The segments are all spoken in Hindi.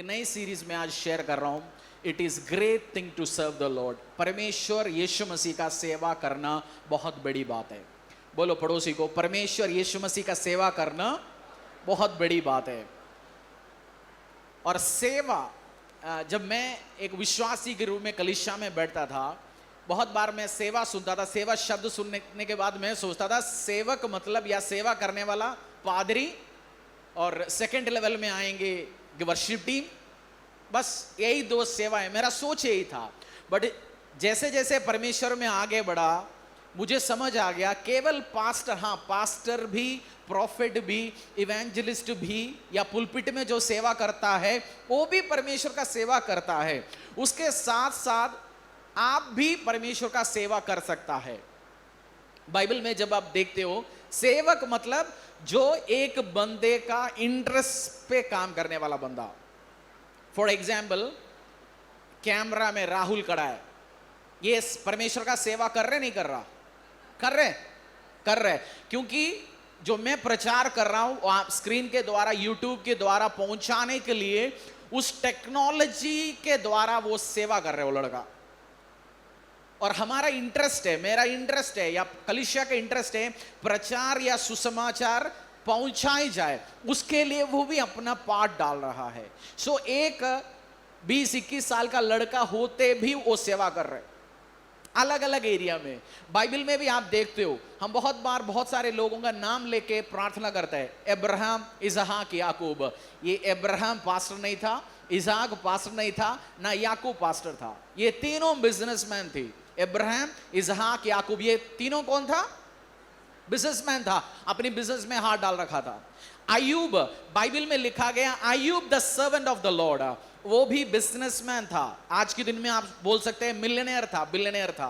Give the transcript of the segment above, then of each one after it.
नई सीरीज में आज शेयर कर रहा हूं। It is great thing to serve the Lord. परमेश्वर यीशु मसीह का सेवा करना बहुत बड़ी बात है। बोलो पड़ोसी को, परमेश्वर यीशु मसीह का सेवा करना बहुत बड़ी बात है। और सेवा, जब मैं एक विश्वासी के रूप में कलीसिया में बैठता था, बहुत बार मैं सेवा सुनता था। सेवा शब्द सुनने के बाद मैं सोचता था सेवक मतलब या सेवा करने वाला पादरी, और सेकंड लेवल में आएंगे वर्शिप टीम, बस यही दो सेवा है। मेरा सोच यही था। बट जैसे जैसे परमेश्वर में आगे बढ़ा, मुझे समझ आ गया केवल पास्टर, हाँ पास्टर भी, प्रॉफिट भी, इवेंजलिस्ट भी, या पुलपिट में जो सेवा करता है वो भी परमेश्वर का सेवा करता है। उसके साथ साथ आप भी परमेश्वर का सेवा कर सकता है। बाइबल में जब आप देखते हो, सेवक मतलब जो एक बंदे का इंटरेस्ट पे काम करने वाला बंदा। फॉर एग्जाम्पल, कैमरा में राहुल खड़ा है, ये परमेश्वर का सेवा कर रहे नहीं कर रहा? कर रहे। क्योंकि जो मैं प्रचार कर रहा हूं आप स्क्रीन के द्वारा, यूट्यूब के द्वारा पहुंचाने के लिए, उस टेक्नोलॉजी के द्वारा वो सेवा कर रहे हो लड़का। और हमारा इंटरेस्ट है, मेरा इंटरेस्ट है, या कलीसिया का इंटरेस्ट है, प्रचार या सुसमाचार पहुंचाई जाए, उसके लिए वो भी अपना पार्ट डाल रहा है। सो एक 20-21 साल का लड़का होते भी वो सेवा कर रहे, अलग अलग एरिया में। बाइबल में भी आप देखते हो, हम बहुत बार बहुत सारे लोगों का नाम लेके प्रार्थना करते हैं। अब्राहम, इसहाक, याकूब। ये अब्राहम पास्टर नहीं था, इसहाक पास्टर नहीं था, ना याकूब पास्टर था। ये तीनों बिजनेसमैन थे। अब्राहम, इसहाक, याकूब, ये तीनों कौन था? बिजनेसमैन था, अपनी बिजनेस में हाथ डाल रखा था। अय्यूब, बाइबल में लिखा गया अय्यूब the servant of the lord, वो भी बिजनेसमैन था। आज के दिन में आप बोल सकते हैं मिलियनेयर था, बिलियनेयर था।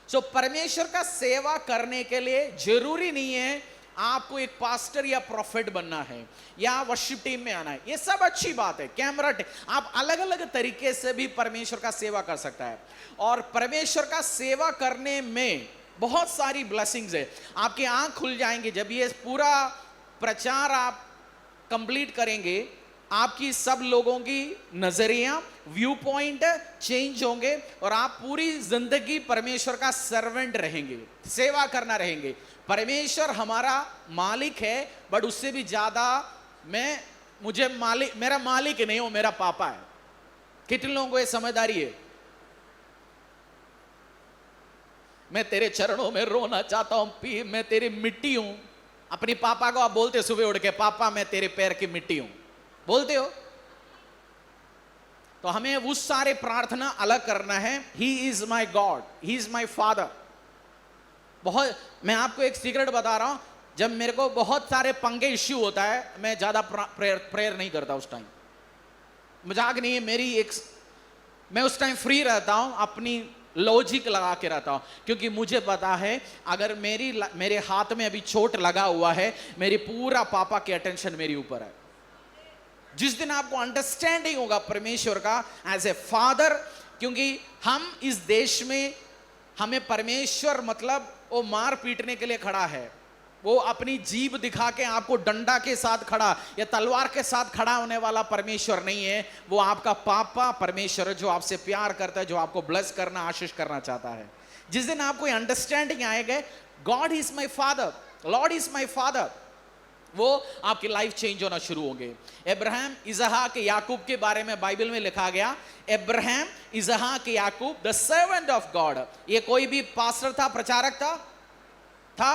सो परमेश्वर का सेवा करने के लिए जरूरी नहीं है आपको एक पास्टर या प्रॉफिट बनना है या वर्शिप टीम में आना है। ये सब अच्छी बात है, कैमरा आप अलग अलग तरीके से भी परमेश्वर का सेवा कर सकता है। और परमेश्वर का सेवा करने में बहुत सारी ब्लेसिंग्स है। आपकी आंख खुल जाएंगे जब ये पूरा प्रचार आप कंप्लीट करेंगे। आपकी सब लोगों की नजरिया, व्यू पॉइंट चेंज होंगे और आप पूरी जिंदगी परमेश्वर का सर्वेंट रहेंगे, सेवा करना रहेंगे। परमेश्वर हमारा मालिक है, बट उससे भी ज्यादा मेरा मालिक नहीं, वो मेरा पापा है। कितने लोगों को ये समझदारी है? मैं तेरे चरणों में रोना चाहता हूं, मैं तेरी मिट्टी हूं। अपनी पापा को आप बोलते सुबह उठ के, पापा मैं तेरे पैर की मिट्टी हूं, बोलते हो? तो हमें उस सारे प्रार्थना अलग करना है। He is my God, he is my father. मैं आपको एक सीक्रेट बता रहा हूं, जब मेरे को बहुत सारे पंगे इश्यू होता है, मैं ज्यादा प्रेयर नहीं करता उस टाइम। मजाक नहीं है, मैं उस टाइम फ्री रहता हूं, अपनी लॉजिक लगा के रहता हूं, क्योंकि मुझे पता है अगर मेरे हाथ में अभी चोट लगा हुआ है, मेरी पूरा पापा की अटेंशन मेरे ऊपर है। जिस दिन आपको अंडरस्टैंडिंग होगा परमेश्वर का एज ए फादर, क्योंकि हम इस देश में, हमें परमेश्वर मतलब वो मार पीटने के लिए खड़ा है, वो अपनी जीभ दिखा के आपको डंडा के साथ खड़ा या तलवार के साथ खड़ा होने वाला परमेश्वर नहीं है। वो आपका पापा परमेश्वर है, जो आपसे प्यार करता है, जो आपको ब्लेस करना, आशीष करना चाहता है। जिस दिन आपको अंडरस्टैंडिंग आएगा, God is my father, Lord is my father, वो आपकी लाइफ चेंज होना शुरू होंगे। अब्राहम, इसहाक, याकूब के बारे में बाइबल में लिखा गया, अब्राहम, इसहाक, याकूब द सर्वेंट ऑफ गॉड। ये कोई भी पास्टर था, प्रचारक था?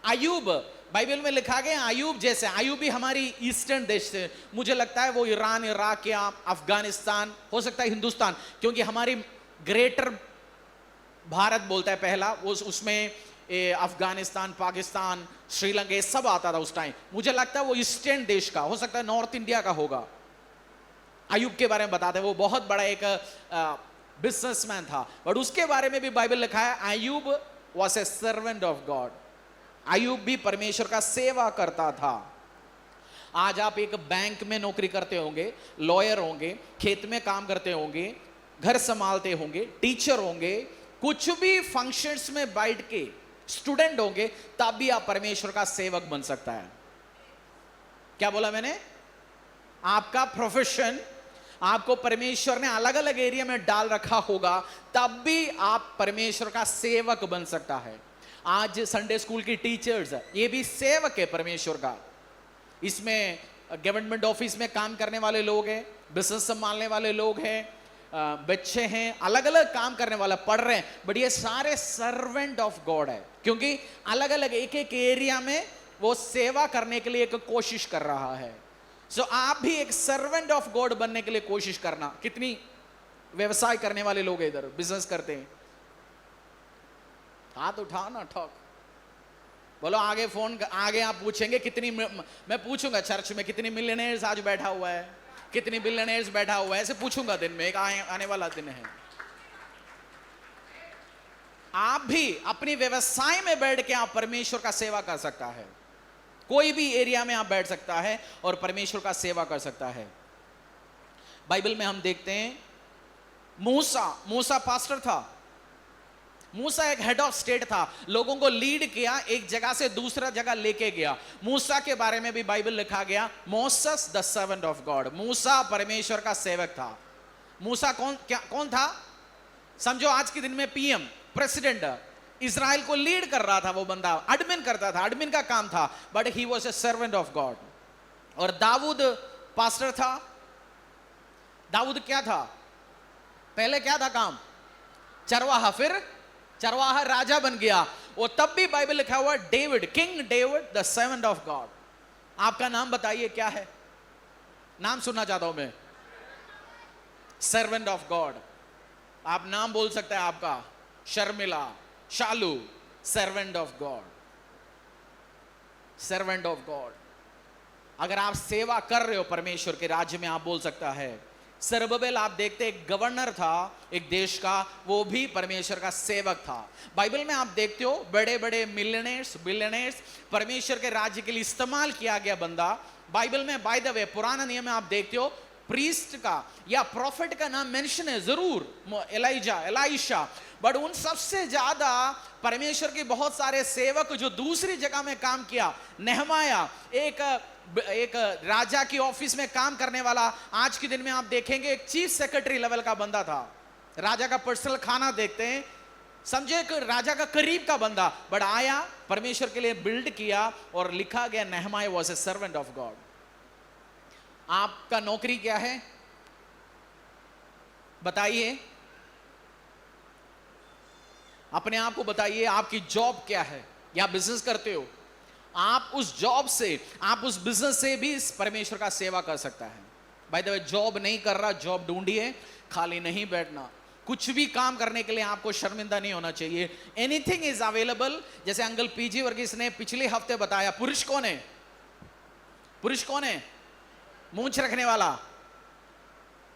अय्यूब, बाइबल में लिखा गया अय्यूब जैसे। अय्यूब भी हमारी ईस्टर्न देश से, मुझे लगता है वो ईरान, इराक या अफगानिस्तान, हो सकता है हिंदुस्तान, क्योंकि हमारी ग्रेटर भारत बोलता है पहला, वो उसमें अफगानिस्तान, पाकिस्तान, श्रीलंका ये सब आता था उस टाइम। मुझे लगता है वो ईस्टर्न देश का, हो सकता है नॉर्थ इंडिया का होगा। अय्यूब के बारे में बताते हैं, वो बहुत बड़ा एक बिजनेसमैन था, बट उसके बारे में भी बाइबल लिखा है अय्यूब was a servant of God. अय्यूब भी परमेश्वर का सेवा करता था। आज आप एक बैंक में नौकरी करते होंगे, लॉयर होंगे, खेत में काम करते होंगे, घर संभालते होंगे, टीचर होंगे, कुछ भी फंक्शंस में बैठ के स्टूडेंट होंगे, तब भी आप परमेश्वर का सेवक बन सकता है। क्या बोला मैंने? आपका प्रोफेशन, आपको परमेश्वर ने अलग अलग एरिया में डाल रखा होगा, तब भी आप परमेश्वर का सेवक बन सकता है। आज संडे स्कूल की टीचर्स, ये भी सेवक है परमेश्वर का। इसमें गवर्नमेंट ऑफिस में काम करने वाले लोग हैं, बिजनेस संभालने वाले लोग हैं, बच्चे हैं, अलग अलग काम करने वाला पढ़ रहे हैं, बट ये सारे सर्वेंट ऑफ गॉड है, क्योंकि अलग अलग एक एक एरिया में वो सेवा करने के लिए एक कोशिश कर रहा है। सो आप भी एक सर्वेंट ऑफ गॉड बनने के लिए कोशिश करना। कितनी व्यवसाय करने वाले लोग इधर बिजनेस करते हैं, हाथ उठाओ ना, ठोक बोलो। आगे फोन आगे आप पूछेंगे कितनी, मैं पूछूंगा चर्च में कितनी मिलियनेयर्स आज बैठा हुआ है, कितनी बिलियनेयर्स बैठा हुआ है, ऐसे पूछूंगा दिन में, एक आने वाला दिन है। आप भी अपनी व्यवसाय में बैठ के आप परमेश्वर का सेवा कर सकता है। कोई भी एरिया में आप बैठ सकता है और परमेश्वर का सेवा कर सकता है। बाइबल में हम देखते हैं मूसा पास्टर था। मूसा एक हेड ऑफ स्टेट था, लोगों को लीड किया, एक जगह से दूसरा जगह लेके गया। मूसा के बारे में भी बाइबल लिखा गया, Moses the servant of God. मूसा परमेश्वर का सेवक था। मूसा कौन था? समझो आज के दिन में पीएम, प्रेसिडेंट, इजराइल को लीड कर रहा था वो बंदा, एडमिन करता था, एडमिन का काम था, but he was a servant of God. और दाऊद पास्टर था। दाऊद क्या था? पहले क्या था काम? चरवाहा, फिर चरवाहा राजा बन गया। और तब भी बाइबल लिखा हुआ David, king David the servant of God. आपका नाम बताइए क्या है? नाम सुनना चाहता हूं मैं। Servant of God. आप नाम बोल सकते हैं आपका, Sharmila, Shalu, servant of God, servant of God. अगर आप सेवा कर रहे हो परमेश्वर के राज्य में, आप बोल सकता है। सरबबेल आप देखते एक गवर्नर था एक देश का, वो भी परमेश्वर का सेवक था। बाइबल में आप देखते हो बड़े बड़े मिलियनेयर्स, बिलियनेयर्स, परमेश्वर के राज्य के लिए इस्तेमाल किया गया बंदा। बाइबल में बाय द वे पुराना नियम में आप देखते हो प्रीस्ट का या प्रॉफिट का नाम मेंशन है जरूर, एलाइशा, बट उन सबसे ज्यादा परमेश्वर के बहुत सारे सेवक जो दूसरी जगह में काम किया। नेहमाया एक राजा की ऑफिस में काम करने वाला, आज के दिन में आप देखेंगे एक चीफ सेक्रेटरी लेवल का बंदा था। राजा का पर्सनल खाना देखते हैं, समझे एक राजा का करीब का बंदा, बट आया परमेश्वर के लिए बिल्ड किया और लिखा गया नेहमाया was a servant of God. आपका नौकरी क्या है बताइए, अपने आप को बताइए। आपकी जॉब क्या है? या बिजनेस करते हो? आप उस जॉब से, आप उस बिजनेस से भी इस परमेश्वर का सेवा कर सकता है। बाय द वे, जॉब नहीं कर रहा, जॉब ढूंढिए, खाली नहीं बैठना। कुछ भी काम करने के लिए आपको शर्मिंदा नहीं होना चाहिए। Anything is available. जैसे अंकल पीजी वर्गीस ने पिछले हफ्ते बताया, पुरुष कौन है? पुरुष कौन है? मूंछ रखने वाला,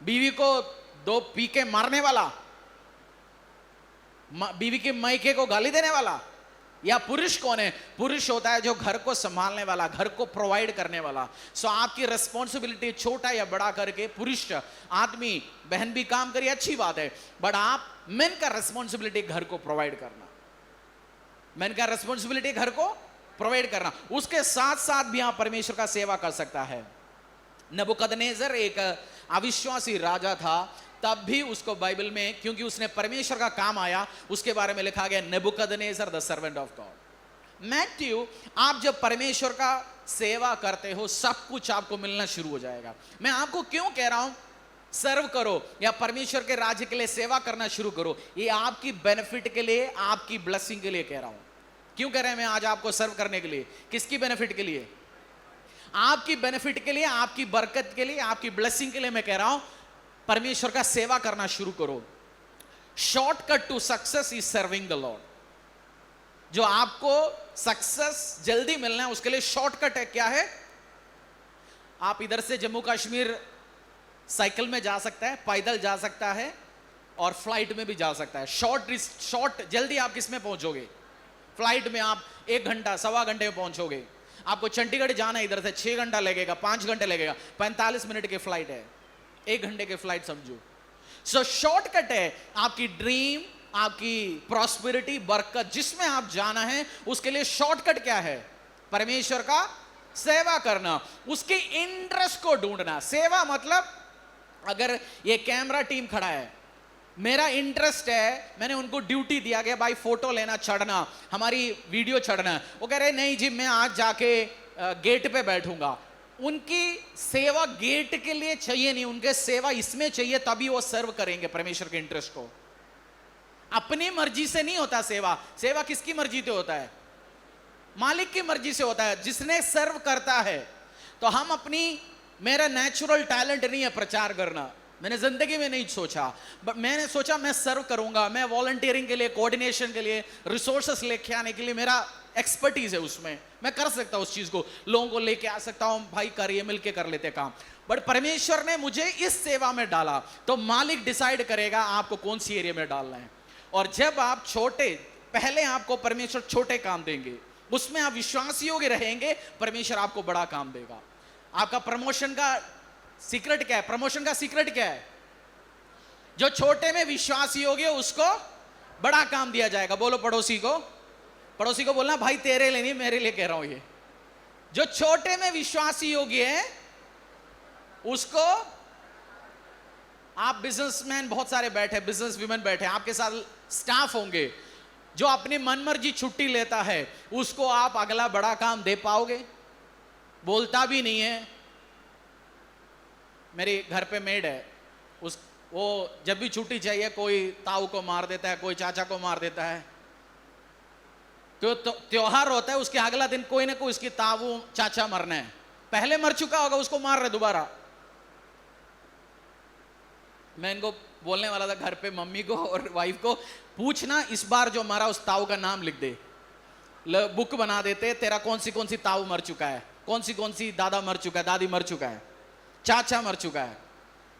बीवी को दो पी के मारने वाला, बीवी के मायके को गाली देने वाला, या पुरुष कौन है? पुरुष होता है जो घर को संभालने वाला, घर को प्रोवाइड करने वाला। सो आपकी रिस्पॉन्सिबिलिटी छोटा या बड़ा करके, पुरुष आदमी बहन भी काम करिए, अच्छी बात है, बट आप मेन का रिस्पॉन्सिबिलिटी घर को प्रोवाइड करना, मेन का रिस्पॉन्सिबिलिटी घर को प्रोवाइड करना। उसके साथ साथ भी आप परमेश्वर का सेवा कर सकता है। नबूकदनेस्सर एक अविश्वासी राजा था, तब भी उसको बाइबल में, क्योंकि उसने परमेश्वर का काम आया, उसके बारे में लिखा गया Nebuchadnezzar the servant of God. Matthew, आप जब परमेश्वर का सेवा करते हो, सब कुछ आपको मिलना शुरू हो जाएगा। मैं आपको क्यों कह रहा हूं सर्व करो या परमेश्वर के राज्य के लिए सेवा करना शुरू करो? ये आपकी बेनिफिट के लिए, आपकी ब्लेसिंग के लिए कह रहा हूं। क्यों कह रहे हैं मैं आज आपको सर्व करने के लिए? किसकी बेनिफिट के लिए? आपकी बेनिफिट के लिए, आपकी बरकत के लिए, आपकी ब्लेसिंग के लिए मैं कह रहा हूं परमेश्वर का सेवा करना शुरू करो। Shortcut to success is serving the Lord. जो आपको सक्सेस जल्दी मिलना है, उसके लिए शॉर्टकट है, क्या है? आप इधर से जम्मू कश्मीर साइकिल में जा सकता है, पैदल जा सकता है, और फ्लाइट में भी जा सकता है। शॉर्ट जल्दी आप किस में पहुंचोगे? फ्लाइट में आप 1 घंटा, सवा घंटे में पहुंचोगे। आपको चंडीगढ़ जाना है, इधर से 6 घंटा लगेगा, 5 घंटे लगेगा, 45 मिनट की फ्लाइट है, 1 घंटे की फ्लाइट समझो। सो शॉर्टकट है आपकी ड्रीम, आपकी प्रॉस्पेरिटी, बरकत, जिसमें आप जाना है, उसके लिए शॉर्टकट क्या है? परमेश्वर का सेवा करना, उसके इंटरेस्ट को ढूंढना। सेवा मतलब अगर ये कैमरा टीम खड़ा है, मेरा इंटरेस्ट है, मैंने उनको ड्यूटी दिया गया भाई फोटो लेना, चढ़ना, हमारी वीडियो चढ़ना, वो कह रहे नहीं जी मैं आज जाके गेट पे बैठूंगा। उनकी सेवा गेट के लिए चाहिए नहीं, उनके सेवा इसमें चाहिए, तभी वो सर्व करेंगे परमेश्वर के इंटरेस्ट को। अपनी मर्जी से नहीं होता सेवा। सेवा किसकी मर्जी से होता है? मालिक की मर्जी से होता है, जिसने सर्व करता है। तो हम अपनी, मेरा नेचुरल टैलेंट नहीं है प्रचार करना, मैंने जिंदगी में नहीं सोचा, बट मैंने सोचा मैं सर्व करूंगा। मैं वॉलंटियरिंग के लिए, कोऑर्डिनेशन के लिए, रिसोर्सेस लेके आने के लिए मेरा एक्सपर्टीज है, उसमें मैं कर सकता हूं उस चीज को, लोगों को लेके आ सकता हूं, भाई करिए मिलके कर लेते काम। बट परमेश्वर ने मुझे इस सेवा में डाला, तो मालिक डिसाइड करेगा आपको कौन सी एरिया में डालना है। और जब आप छोटे, पहले आपको परमेश्वर छोटे काम देंगे, उसमें आप विश्वासी योग्य रहेंगे, परमेश्वर आपको बड़ा काम देगा। आपका प्रमोशन का सीक्रेट क्या है? प्रमोशन का सीक्रेट क्या है? जो छोटे में विश्वासी योग्य उसको बड़ा काम दिया जाएगा। बोलो पड़ोसी को, पड़ोसी को बोलना भाई तेरे लिए नहीं, मेरे लिए कह रहा हूं। ये जो छोटे में विश्वासी योग्य है उसको, आप बिजनेसमैन बहुत सारे बैठे, बिजनेस वुमेन बैठे, आपके साथ स्टाफ होंगे, जो अपनी मनमर्जी छुट्टी लेता है उसको आप अगला बड़ा काम दे पाओगे? बोलता भी नहीं है। मेरे घर पे मेड है, वो जब भी छुट्टी चाहिए कोई ताऊ को मार देता है, कोई चाचा को मार देता है। तो त्योहार होता है, उसके अगला दिन कोई ना कोई उसकी ताऊ चाचा मरना है, पहले मर चुका होगा उसको मार रहे दोबारा। मैं इनको बोलने वाला था घर पे मम्मी को और वाइफ को, पूछना इस बार जो मरा उस ताऊ का नाम लिख दे, बुक बना देते, तेरा कौन सी ताऊ मर चुका है, कौन सी दादा मर चुका है, दादी मर चुका है, चाचा मर चुका है।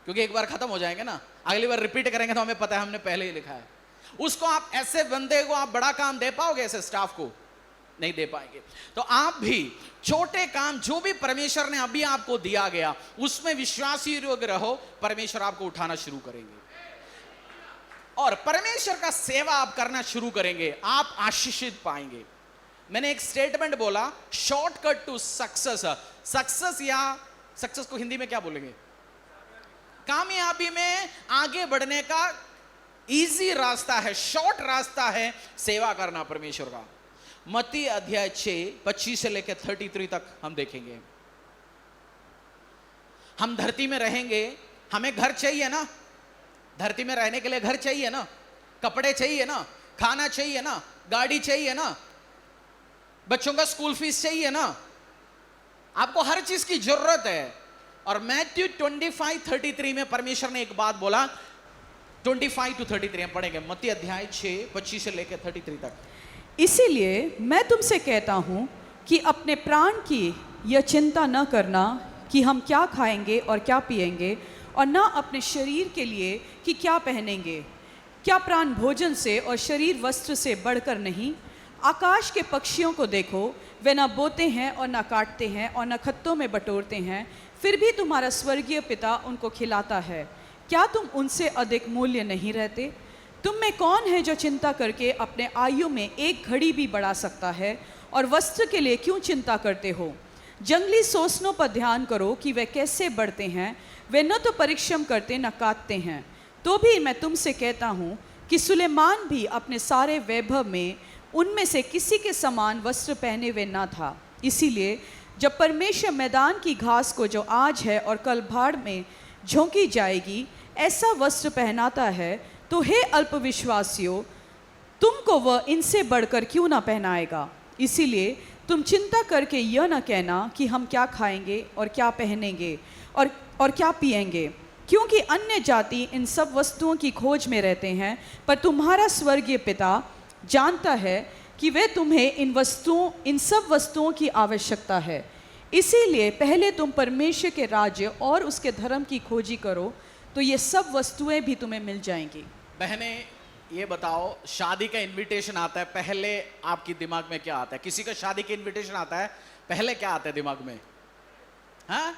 क्योंकि एक बार खत्म हो जाएंगे ना, अगली बार रिपीट करेंगे तो हमें पता है हमने पहले ही लिखा है। उसको आप ऐसे बंदे को आप बड़ा काम दे पाओगे? ऐसे स्टाफ को नहीं दे पाएंगे। तो आप भी छोटे काम जो भी परमेश्वर ने अभी आपको दिया गया उसमें विश्वासी योग्य रहो, परमेश्वर आपको उठाना शुरू करेंगे और परमेश्वर का सेवा आप करना शुरू करेंगे, आप आशीषित पाएंगे। मैंने एक स्टेटमेंट बोला, शॉर्टकट टू सक्सेस। सक्सेस या सक्सेस को हिंदी में क्या बोलेंगे? कामयाबी में आगे बढ़ने का इजी रास्ता है, शॉर्ट रास्ता है सेवा करना परमेश्वर का। मत्ती अध्याय 6:25 से लेकर 33 तक हम देखेंगे। हम धरती में रहेंगे, हमें घर चाहिए ना, धरती में रहने के लिए घर चाहिए ना, कपड़े चाहिए ना, खाना चाहिए ना, गाड़ी चाहिए ना, बच्चों का स्कूल फीस चाहिए ना, आपको हर चीज की जरूरत है। और मैथ्यू 25:33 में परमेश्वर ने एक बात बोला, 25 to 33 हम पढ़ेंगे, मत्ती अध्याय 6:25 से लेकर 33 तक। इसीलिए मैं तुमसे कहता हूँ कि अपने प्राण की यह चिंता न करना कि हम क्या खाएंगे और क्या पिएंगे, और न अपने शरीर के लिए कि क्या पहनेंगे। क्या प्राण भोजन से और शरीर वस्त्र से बढ़कर नहीं? आकाश के पक्षियों को देखो, वे न बोते हैं और न काटते हैं और न खत्तों में बटोरते हैं, फिर भी तुम्हारा स्वर्गीय पिता उनको खिलाता है। क्या तुम उनसे अधिक मूल्य नहीं रहते? तुम में कौन है जो चिंता करके अपने आयु में एक घड़ी भी बढ़ा सकता है? और वस्त्र के लिए क्यों चिंता करते हो? जंगली सोसनों पर ध्यान करो कि वे कैसे बढ़ते हैं, वे न तो परिश्रम करते न काटते हैं। तो भी मैं तुमसे कहता हूँ कि सुलेमान भी अपने सारे वैभव में उनमें से किसी के समान वस्त्र पहने हुए न था। इसीलिए जब परमेश्वर मैदान की घास को जो आज है और कल भाड़ में झोंकी जाएगी ऐसा वस्त्र पहनाता है, तो हे अल्पविश्वासियों, तुमको वह इनसे बढ़कर क्यों ना पहनाएगा? इसीलिए तुम चिंता करके यह न कहना कि हम क्या खाएंगे और क्या पहनेंगे और क्या पिएंगे, क्योंकि अन्य जाति इन सब वस्तुओं की खोज में रहते हैं, पर तुम्हारा स्वर्गीय पिता जानता है कि वे तुम्हें इन सब वस्तुओं की आवश्यकता है। इसीलिए पहले तुम परमेश्वर के राज्य और उसके धर्म की खोजी करो, तो ये सब वस्तुएं भी तुम्हें मिल जाएंगी। बहने ये बताओ, शादी का इनविटेशन आता है, पहले आपकी दिमाग में क्या आता है? किसी का शादी का इनविटेशन आता है, पहले क्या आता है दिमाग में? हाँ,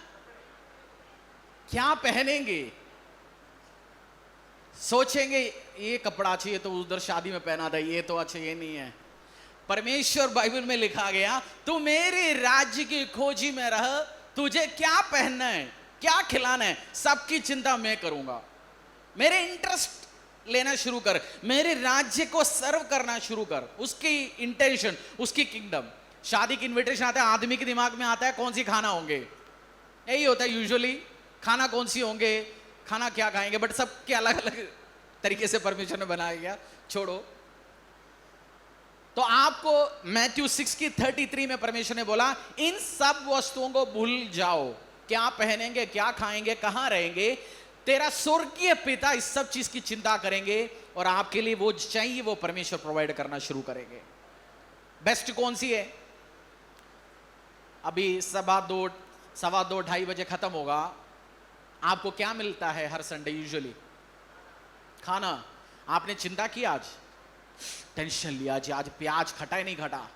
क्या पहनेंगे? सोचेंगे ये कपड़ा चाहिए तो उधर शादी में पहना था, ये तो अच्छा ये नहीं है। परमेश्वर बाइबल में लिखा गया, तू मेरे राज्य की खोजी में रह, तुझे क्या पहनना है, क्या खिलाना है, सबकी चिंता मैं करूंगा। मेरे इंटरेस्ट लेना शुरू कर, मेरे राज्य को सर्व करना शुरू कर, उसकी इंटेंशन, उसकी किंगडम। शादी की इनविटेशन आता है, आदमी के दिमाग में आता है कौन सी खाना होंगे, यही होता है यूजुअली, खाना कौन सी होंगे, खाना क्या खाएंगे, बट सबके अलग अलग तरीके से परमेश्वर ने बनाया गया, छोड़ो। तो आपको मैथ्यू 6:33 में परमेश्वर ने बोला, इन सब वस्तुओं को भूल जाओ, क्या पहनेंगे, क्या खाएंगे, कहां रहेंगे, तेरा स्वर्गीय पिता इस सब चीज की चिंता करेंगे, और आपके लिए वो चाहिए वो परमेश्वर प्रोवाइड करना शुरू करेंगे। बेस्ट कौन सी है? अभी 2:15 बजे खत्म होगा, आपको क्या मिलता है हर संडे यूजुअली? खाना। आपने चिंता की, आज टेंशन लिया जी, आज प्याज खटा ही नहीं खटा,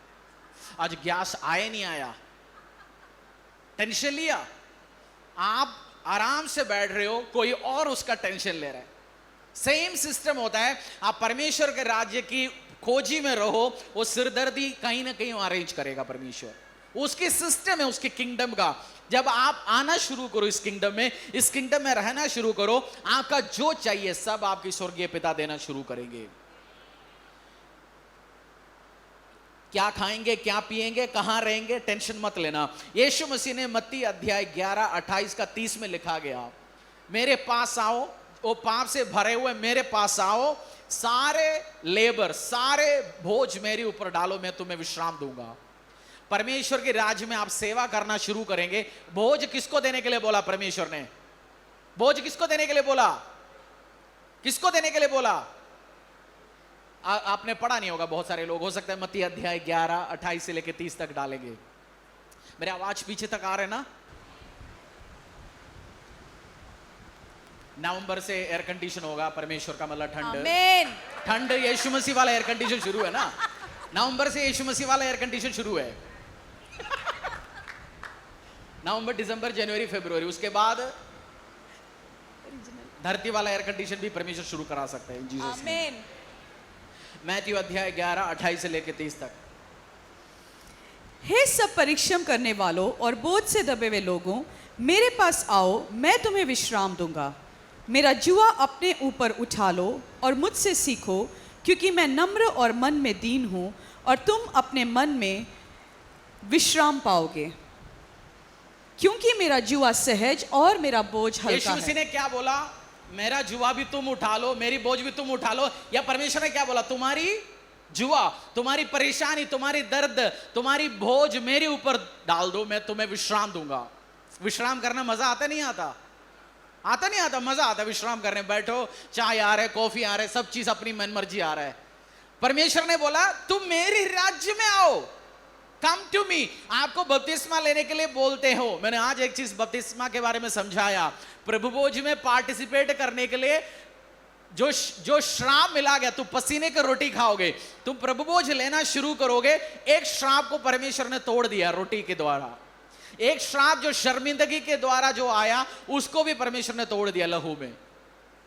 आज गैस आया नहीं आया, टेंशन लिया। आप आराम से बैठ रहे हो, कोई और उसका टेंशन ले रहा है। सेम सिस्टम होता है, आप परमेश्वर के राज्य की खोजी में रहो, वो सिरदर्दी कहीं ना कहीं अरेंज करेगा परमेश्वर, उसकी सिस्टम है, उसके किंगडम का। जब आप आना शुरू करो इस किंगडम में रहना शुरू करो, आपका जो चाहिए सब आपकी स्वर्गीय पिता देना शुरू करेंगे। क्या खाएंगे, क्या पिएंगे, कहां रहेंगे, टेंशन मत लेना। यीशु मसीह ने मत्ती अध्याय 11:28-30 में लिखा गया, मेरे पास आओ, वो पाप से भरे हुए मेरे पास आओ, सारे लेबर, सारे बोझ मेरे ऊपर डालो, मैं तुम्हें विश्राम दूंगा। परमेश्वर के राज्य में आप सेवा करना शुरू करेंगे। बोझ किसको देने के लिए बोला परमेश्वर ने? बोझ किसको देने के लिए बोला? किसको देने के लिए बोला? आपने पढ़ा नहीं होगा, बहुत सारे लोग, हो सकता है मत्ती अध्याय 11:28 से लेकर 30 तक डालेंगे। मेरे आवाज पीछे तक आ रहे ना? नवंबर से एयर कंडीशन होगा, परमेश्वर का मतलब ठंड। आमीन। ठंड यीशु मसीह वाला एयर कंडीशन शुरू है ना, नवंबर से यीशु मसीह वाला एयर कंडीशन शुरू है। नवंबर, दिसंबर, जनवरी, फरवरी, उसके बाद धरती वाला एयर कंडीशन भी परमेश्वर शुरू करा सकता है, जीसस आमीन। मैथ्यू अध्याय 11:28 से लेकर 30 तक। हे सब परिश्रम करने वालों और बोझ से दबे हुए लोगों, मेरे पास आओ, मैं तुम्हें विश्राम दूंगा। मेरा जुआ अपने ऊपर उठा लो और मुझसे सीखो, क्योंकि मैं नम्र और मन में दीन हूं, और तुम अपने मन में विश्राम पाओगे, क्योंकि मेरा जुआ सहज और मेरा बोझ हल्का यीशु मसीह है। ने क्या बोला? मेरा जुआ भी तुम उठा लो, मेरी बोझ भी तुम उठा लो। या परमेश्वर ने क्या बोला? तुम्हारी जुआ, तुम्हारी परेशानी, तुम्हारी दर्द, तुम्हारी बोझ मेरे ऊपर डाल दो, मैं तुम्हें विश्राम दूंगा। विश्राम करना मजा आता नहीं आता? आता नहीं आता? मजा आता विश्राम करने। बैठो, चाय आ रहा है, कॉफी आ रहा है, सब चीज अपनी मन मर्जी आ रहा है। परमेश्वर ने बोला तुम मेरे राज्य में आओ, कम टू मी। आपको बपतिस्मा लेने के लिए बोलते हो। मैंने आज एक चीज बपतिस्मा के बारे में समझाया। प्रभु भोज में पार्टिसिपेट करने के लिए जो श्राप मिला गया, तुम पसीने की रोटी खाओगे, तुम प्रभु भोज लेना शुरू करोगे। एक श्राप को परमेश्वर ने तोड़ दिया रोटी के द्वारा। एक श्राप जो शर्मिंदगी के द्वारा जो आया, उसको भी परमेश्वर ने तोड़ दिया लहू में।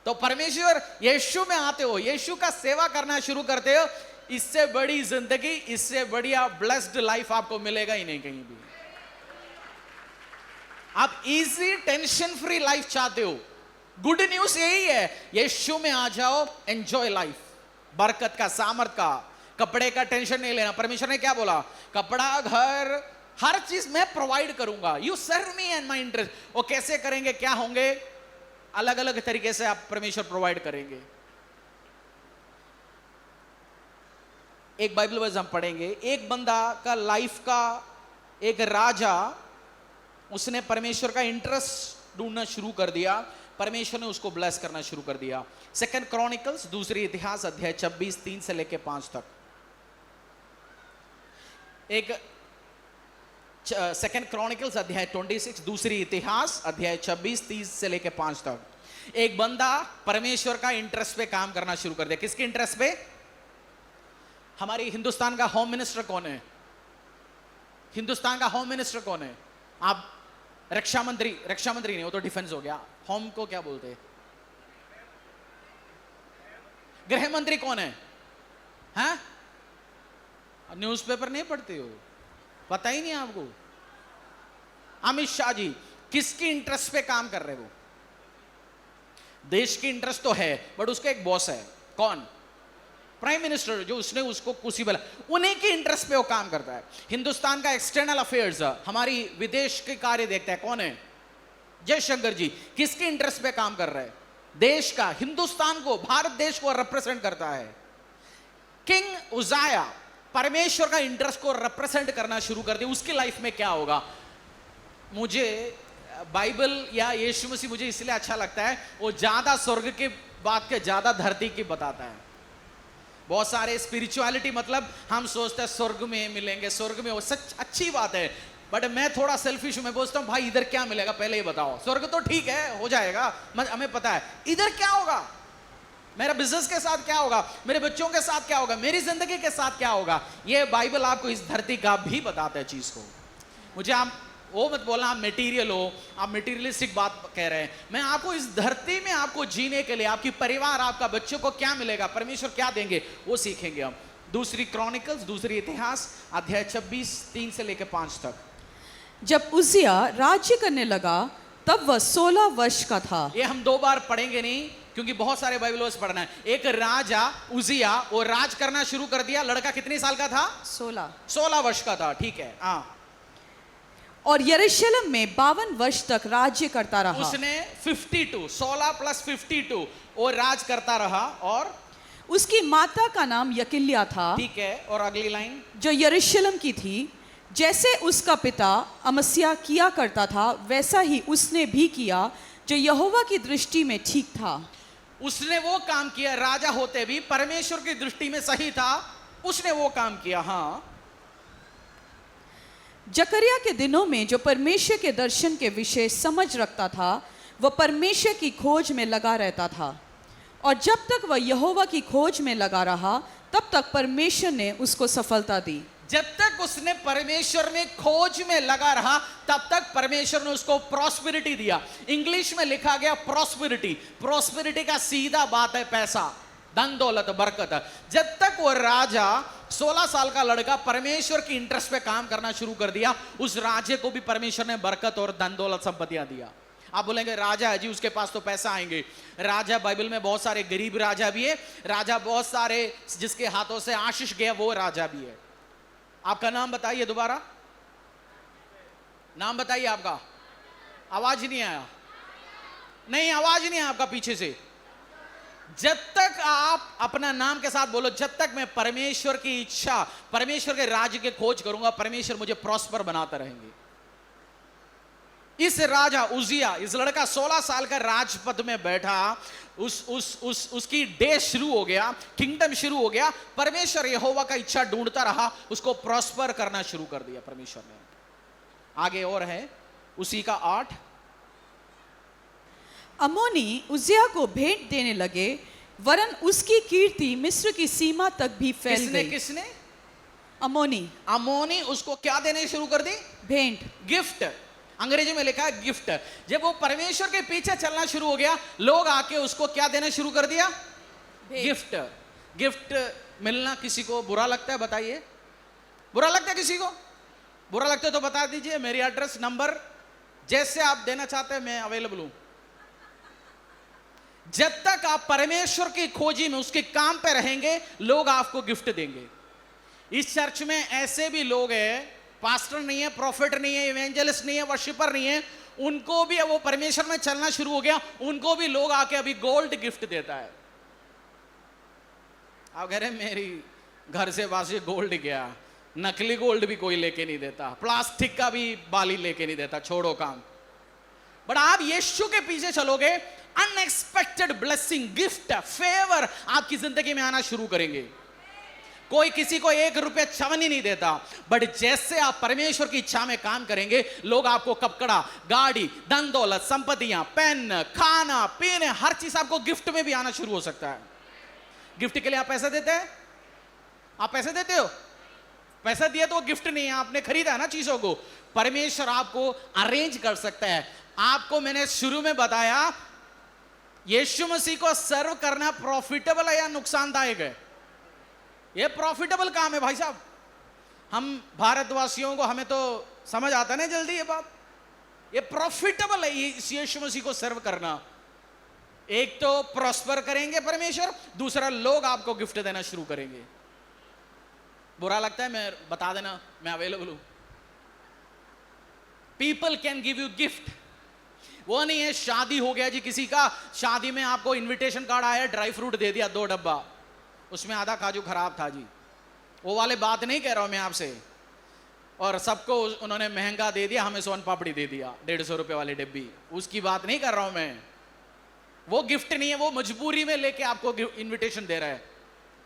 तो परमेश्वर यीशु में आते हो, यीशु का सेवा करना शुरू करते हो, इससे बड़ी जिंदगी, इससे बढ़िया ब्लेस्ड लाइफ आपको मिलेगा ही नहीं कहीं भी। आप इजी टेंशन फ्री लाइफ चाहते हो, गुड न्यूज यही है, यीशु में आ जाओ, एंजॉय लाइफ, बरकत का, सामर्थ का। कपड़े का टेंशन नहीं लेना। परमेश्वर ने क्या बोला? कपड़ा, घर, हर चीज मैं प्रोवाइड करूंगा। You serve me and my interest. वो कैसे करेंगे, क्या होंगे, अलग अलग तरीके से आप परमेश्वर प्रोवाइड करेंगे। एक बाइबल वर्स हम पढ़ेंगे। एक बंदा का लाइफ का एक राजा, उसने परमेश्वर का इंटरेस्ट ढूंढना शुरू कर दिया, परमेश्वर ने उसको ब्लेस करना शुरू कर दिया। सेकंड क्रॉनिकल्स, दूसरी इतिहास अध्याय 26:3 से लेकर 5 तक। एक सेकंड क्रॉनिकल्स अध्याय 26, दूसरी इतिहास अध्याय 26:30 से लेकर 5 तक। एक बंदा परमेश्वर का इंटरेस्ट पे काम करना शुरू कर दिया। किसके इंटरेस्ट पे? हमारी हिंदुस्तान का होम मिनिस्टर कौन है? हिंदुस्तान का होम मिनिस्टर कौन है? आप रक्षा मंत्री नहीं, वो तो डिफेंस हो गया। होम को क्या बोलते हैं? गृह मंत्री कौन है? हैं? न्यूज़पेपर नहीं पढ़ते हो, पता ही नहीं आपको। अमित शाह जी किसकी इंटरेस्ट पे काम कर रहे हो? देश की इंटरेस्ट तो है, बट उसका एक बॉस है, कौन? प्राइम मिनिस्टर, जो उसने उसको कुर्सी पर, उन्हीं की इंटरेस्ट पे वो काम करता है। हिंदुस्तान का एक्सटर्नल अफेयर्स, हमारी विदेश के कार्य देखता है, कौन है? जयशंकर जी। किसके इंटरेस्ट पे काम कर रहे हैं? देश का, हिंदुस्तान को, भारत देश को रिप्रेजेंट करता है। किंग उजाया परमेश्वर का इंटरेस्ट को रिप्रेजेंट करना शुरू कर दिया, उसकी लाइफ में क्या होगा? मुझे बाइबल या यीशु मसीह मुझे इसलिए अच्छा लगता है, वो ज्यादा स्वर्ग की बात के ज्यादा धरती की बताता है। बहुत सारे स्पिरिचुअलिटी मतलब हम सोचते हैं स्वर्ग में मिलेंगे, स्वर्ग में, वो सच अच्छी बात है, बट मैं थोड़ा सेल्फिश हूं, मैं पूछता हूं भाई इधर क्या मिलेगा पहले ये बताओ। स्वर्ग तो ठीक है, हो जाएगा, हमें पता है, इधर क्या होगा? मेरा बिजनेस के साथ क्या होगा? मेरे बच्चों के साथ क्या होगा? मेरी जिंदगी के साथ क्या होगा? ये बाइबल आपको इस धरती का भी बताता है चीज को। मुझे आप वो मत बोलना आप मटेरियल हो, आप मटेरियलिस्टिक बात कह रहे हैं। मैं आपको इस धरती में आपको जीने के लिए, आपकी परिवार, आपका बच्चों को क्या मिलेगा, परमेश्वर क्या देंगे, वो सीखेंगे हम। दूसरी क्रॉनिकल्स, दूसरी इतिहास, अध्याय 26 3 से लेकर 5 तक। जब उजिया राज्य करने लगा तब वह 16 वर्ष का था। ये हम 2 बार पढ़ेंगे नहीं, क्योंकि बहुत सारे बाइबल वर्स पढ़ना है। एक राजा उजिया, वो राज करना शुरू कर दिया। लड़का कितने साल का था? 16 वर्ष का था, ठीक है। हाँ, और यरूशलेम में 52 वर्ष तक राज्य करता रहा। उसने 52, 16 + 52, वो राज करता रहा। और उसकी माता का नाम यकिल्या था, ठीक है। और अगली लाइन, जो यरूशलेम की थी। जैसे उसका पिता अमस्या किया करता था, वैसा ही उसने भी किया जो यहोवा की दृष्टि में ठीक था। उसने वो काम किया, राजा होते भी परमेश्वर की दृष्टि में सही था, उसने वो काम किया। हाँ, जकरिया के दिनों में जो परमेश्वर के दर्शन के विषय समझ रखता था, वह परमेश्वर की खोज में लगा रहता था, और जब तक वह यहोवा की खोज में लगा रहा, तब तक परमेश्वर ने उसको सफलता दी। जब तक उसने परमेश्वर में खोज में लगा रहा, तब तक परमेश्वर ने उसको प्रॉस्पेरिटी दिया। इंग्लिश में लिखा गया प्रॉस्पेरिटी। प्रॉस्पेरिटी का सीधा बात है पैसा, धन दौलत, बरकत। जब तक वो राजा 16 साल का लड़का परमेश्वर की इंटरेस्ट पे काम करना शुरू कर दिया, उस राजे को भी परमेश्वर ने बरकत और धन दौलत संपत्तियां दिया। आप बोलेंगे राजा है जी, उसके पास तो पैसा आएंगे। राजा बाइबल में बहुत सारे गरीब राजा भी है, राजा बहुत सारे जिसके हाथों से आशीष गया वो राजा भी है। आपका नाम बताइए, दोबारा नाम बताइए आपका। आवाज नहीं आया, नहीं आवाज नहीं आया आपका पीछे से। जब तक आप अपना नाम के साथ बोलो, जब तक मैं परमेश्वर की इच्छा, परमेश्वर के राज्य के खोज करूंगा, परमेश्वर मुझे प्रॉस्पर बनाते रहेंगे। इस राजा उजिया, इस लड़का 16 साल का राजपद में बैठा, उसकी डे शुरू हो गया, किंगडम शुरू हो गया। परमेश्वर यहोवा का इच्छा ढूंढता रहा, उसको प्रॉस्पर करना शुरू कर दिया परमेश्वर ने। आगे और है उसी का 8। अमोनी उजिया को भेंट देने लगे, वरन उसकी कीर्ति मिस्र की सीमा तक भी फैल गई। किसने? अमोनी उसको क्या देने शुरू कर दी? भेंट, गिफ्ट। अंग्रेजी में लिखा है गिफ्ट। जब वो परमेश्वर के पीछे चलना शुरू हो गया, लोग आके उसको क्या देना शुरू कर दिया? गिफ्ट। गिफ्ट मिलना किसी को बुरा लगता है? बताइए, बुरा लगता है किसी को? बुरा लगता है तो बता दीजिए, मेरी एड्रेस नंबर जैसे आप देना चाहते हैं मैं अवेलेबल हूं। जब तक आप परमेश्वर की खोजी में उसके काम पे रहेंगे, लोग आपको गिफ्ट देंगे। इस चर्च में ऐसे भी लोग हैं, पास्टर नहीं है, प्रॉफिट नहीं है, इवेंजलिस्ट नहीं है, वर्शिपर नहीं है, उनको भी वो परमेश्वर में चलना शुरू हो गया, उनको भी लोग आके अभी गोल्ड गिफ्ट देता है। आप कह रहे हैं मेरी घर से वासी गोल्ड गया, नकली गोल्ड भी कोई लेके नहीं देता, प्लास्टिक का भी बाली लेके नहीं देता, छोड़ो काम। बट आप यीशु के पीछे चलोगे, अनएक्सपेक्टेड ब्लेसिंग, गिफ्ट, फेवर आपकी जिंदगी में आना शुरू करेंगे। कोई किसी को 1 रुपया चवनी नहीं देता, बट जैसे आप परमेश्वर की इच्छा में काम करेंगे, लोग आपको कपड़ा, गाड़ी, धन दौलत, संपत्तियां, पेन, खाना पीने, हर चीज आपको गिफ्ट में भी आना शुरू हो सकता है। गिफ्ट के लिए आप पैसा देते हैं? आप पैसे देते हो? पैसा दिया तो वो गिफ्ट नहीं है, आपने खरीदा ना चीजों को। परमेश्वर आपको अरेंज कर सकता है। आपको मैंने शुरू में बताया, यीशु मसीह को सर्व करना प्रॉफिटेबल है या नुकसानदायक है? ये प्रॉफिटेबल काम है भाई साहब। हम भारतवासियों को, हमें तो समझ आता ना जल्दी ये बात। ये प्रॉफिटेबल है इस यीशु मसीह को सर्व करना। एक तो प्रॉस्पर करेंगे परमेश्वर, दूसरा लोग आपको गिफ्ट देना शुरू करेंगे। बुरा लगता है मैं बता देना, मैं अवेलेबल हूं। People can give you gift. वो नहीं है शादी हो गया जी किसी का, शादी में आपको इनविटेशन कार्ड आया, ड्राई फ्रूट दे दिया 2 डब्बा, उसमें आधा काजू खराब था जी, वो वाले बात नहीं कह रहा हूं मैं आपसे। और सबको उन्होंने महंगा दे दिया, हमें सोन पापड़ी दे दिया 150 रुपए वाली डिब्बी, उसकी बात नहीं कर रहा हूं मैं। वो गिफ्ट नहीं है, वो मजबूरी में लेके आपको इनविटेशन दे रहा है।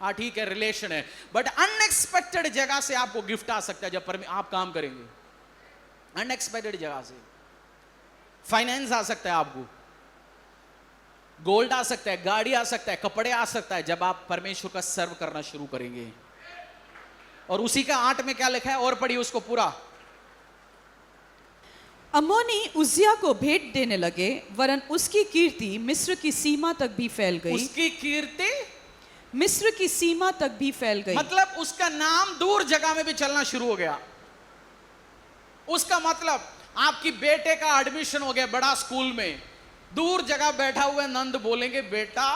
हाँ ठीक है, रिलेशन है, बट अनएक्सपेक्टेड जगह से आपको गिफ्ट आ सकता है जब आप काम करेंगे। अनएक्सपेक्टेड जगह से फाइनेंस आ सकता है, आपको गोल्ड आ सकता है, गाड़ी आ सकता है, कपड़े आ सकता है, जब आप परमेश्वर का सर्व करना शुरू करेंगे। और उसी का 8 में क्या लिखा है, और पढ़िए उसको पूरा। अम्मोनी उज्जिया को भेंट देने लगे, वरन उसकी कीर्ति मिस्र की सीमा तक भी फैल गई। उसकी कीर्ति मिस्र की सीमा तक भी फैल गई। मतलब उसका नाम दूर जगह में भी चलना शुरू हो गया। उसका मतलब आपकी बेटे का एडमिशन हो गया बड़ा स्कूल में, दूर जगह बैठा हुआ नंद बोलेंगे, बेटा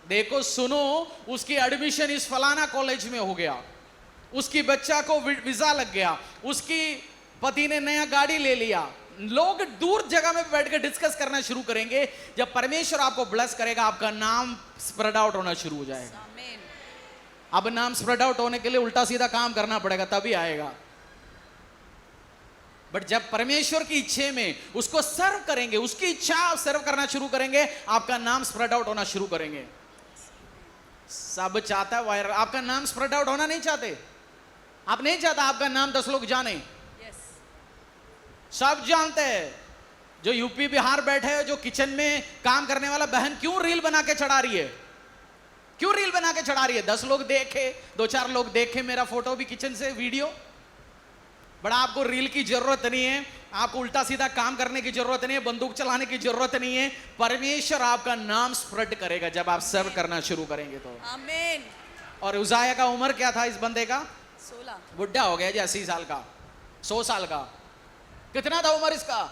देखो सुनो, उसकी एडमिशन इस फलाना कॉलेज में हो गया, उसकी बच्चा को वीजा लग गया, उसकी पति ने नया गाड़ी ले लिया। लोग दूर जगह में बैठ कर डिस्कस करना शुरू करेंगे। जब परमेश्वर आपको ब्लेस करेगा, आपका नाम स्प्रेड आउट होना शुरू हो जाएगा। अब नाम स्प्रेड आउट होने के लिए उल्टा सीधा काम करना पड़ेगा, तभी आएगा। बट जब परमेश्वर की इच्छा में उसको सर्व करेंगे, उसकी इच्छा आप सर्व करना शुरू करेंगे, आपका नाम स्प्रेड आउट होना शुरू करेंगे। सब चाहता है वायरल, आपका नाम स्प्रेड आउट होना नहीं चाहते। आप नहीं चाहता आपका नाम 10 लोग जाने। सब जानते हैं, जो यूपी बिहार बैठे हैं, जो किचन में काम करने वाला बहन क्यों रील बना के चढ़ा रही है, क्यों रील बना के चढ़ा रही है। 10 लोग देखे, 2-4 लोग देखे मेरा फोटो भी किचन से वीडियो, बड़ा आपको रील की जरूरत नहीं है, आपको उल्टा सीधा काम करने की जरूरत नहीं है, बंदूक चलाने की जरूरत नहीं है। परमेश्वर आपका नाम स्प्रेड करेगा जब आप सर्व करना शुरू करेंगे तो। आमीन। और उजाया का उम्र क्या था इस बंदे का? 16। बुढ़ा हो गया जी, 80 साल का, 100 साल का। कितना था उम्र इसका?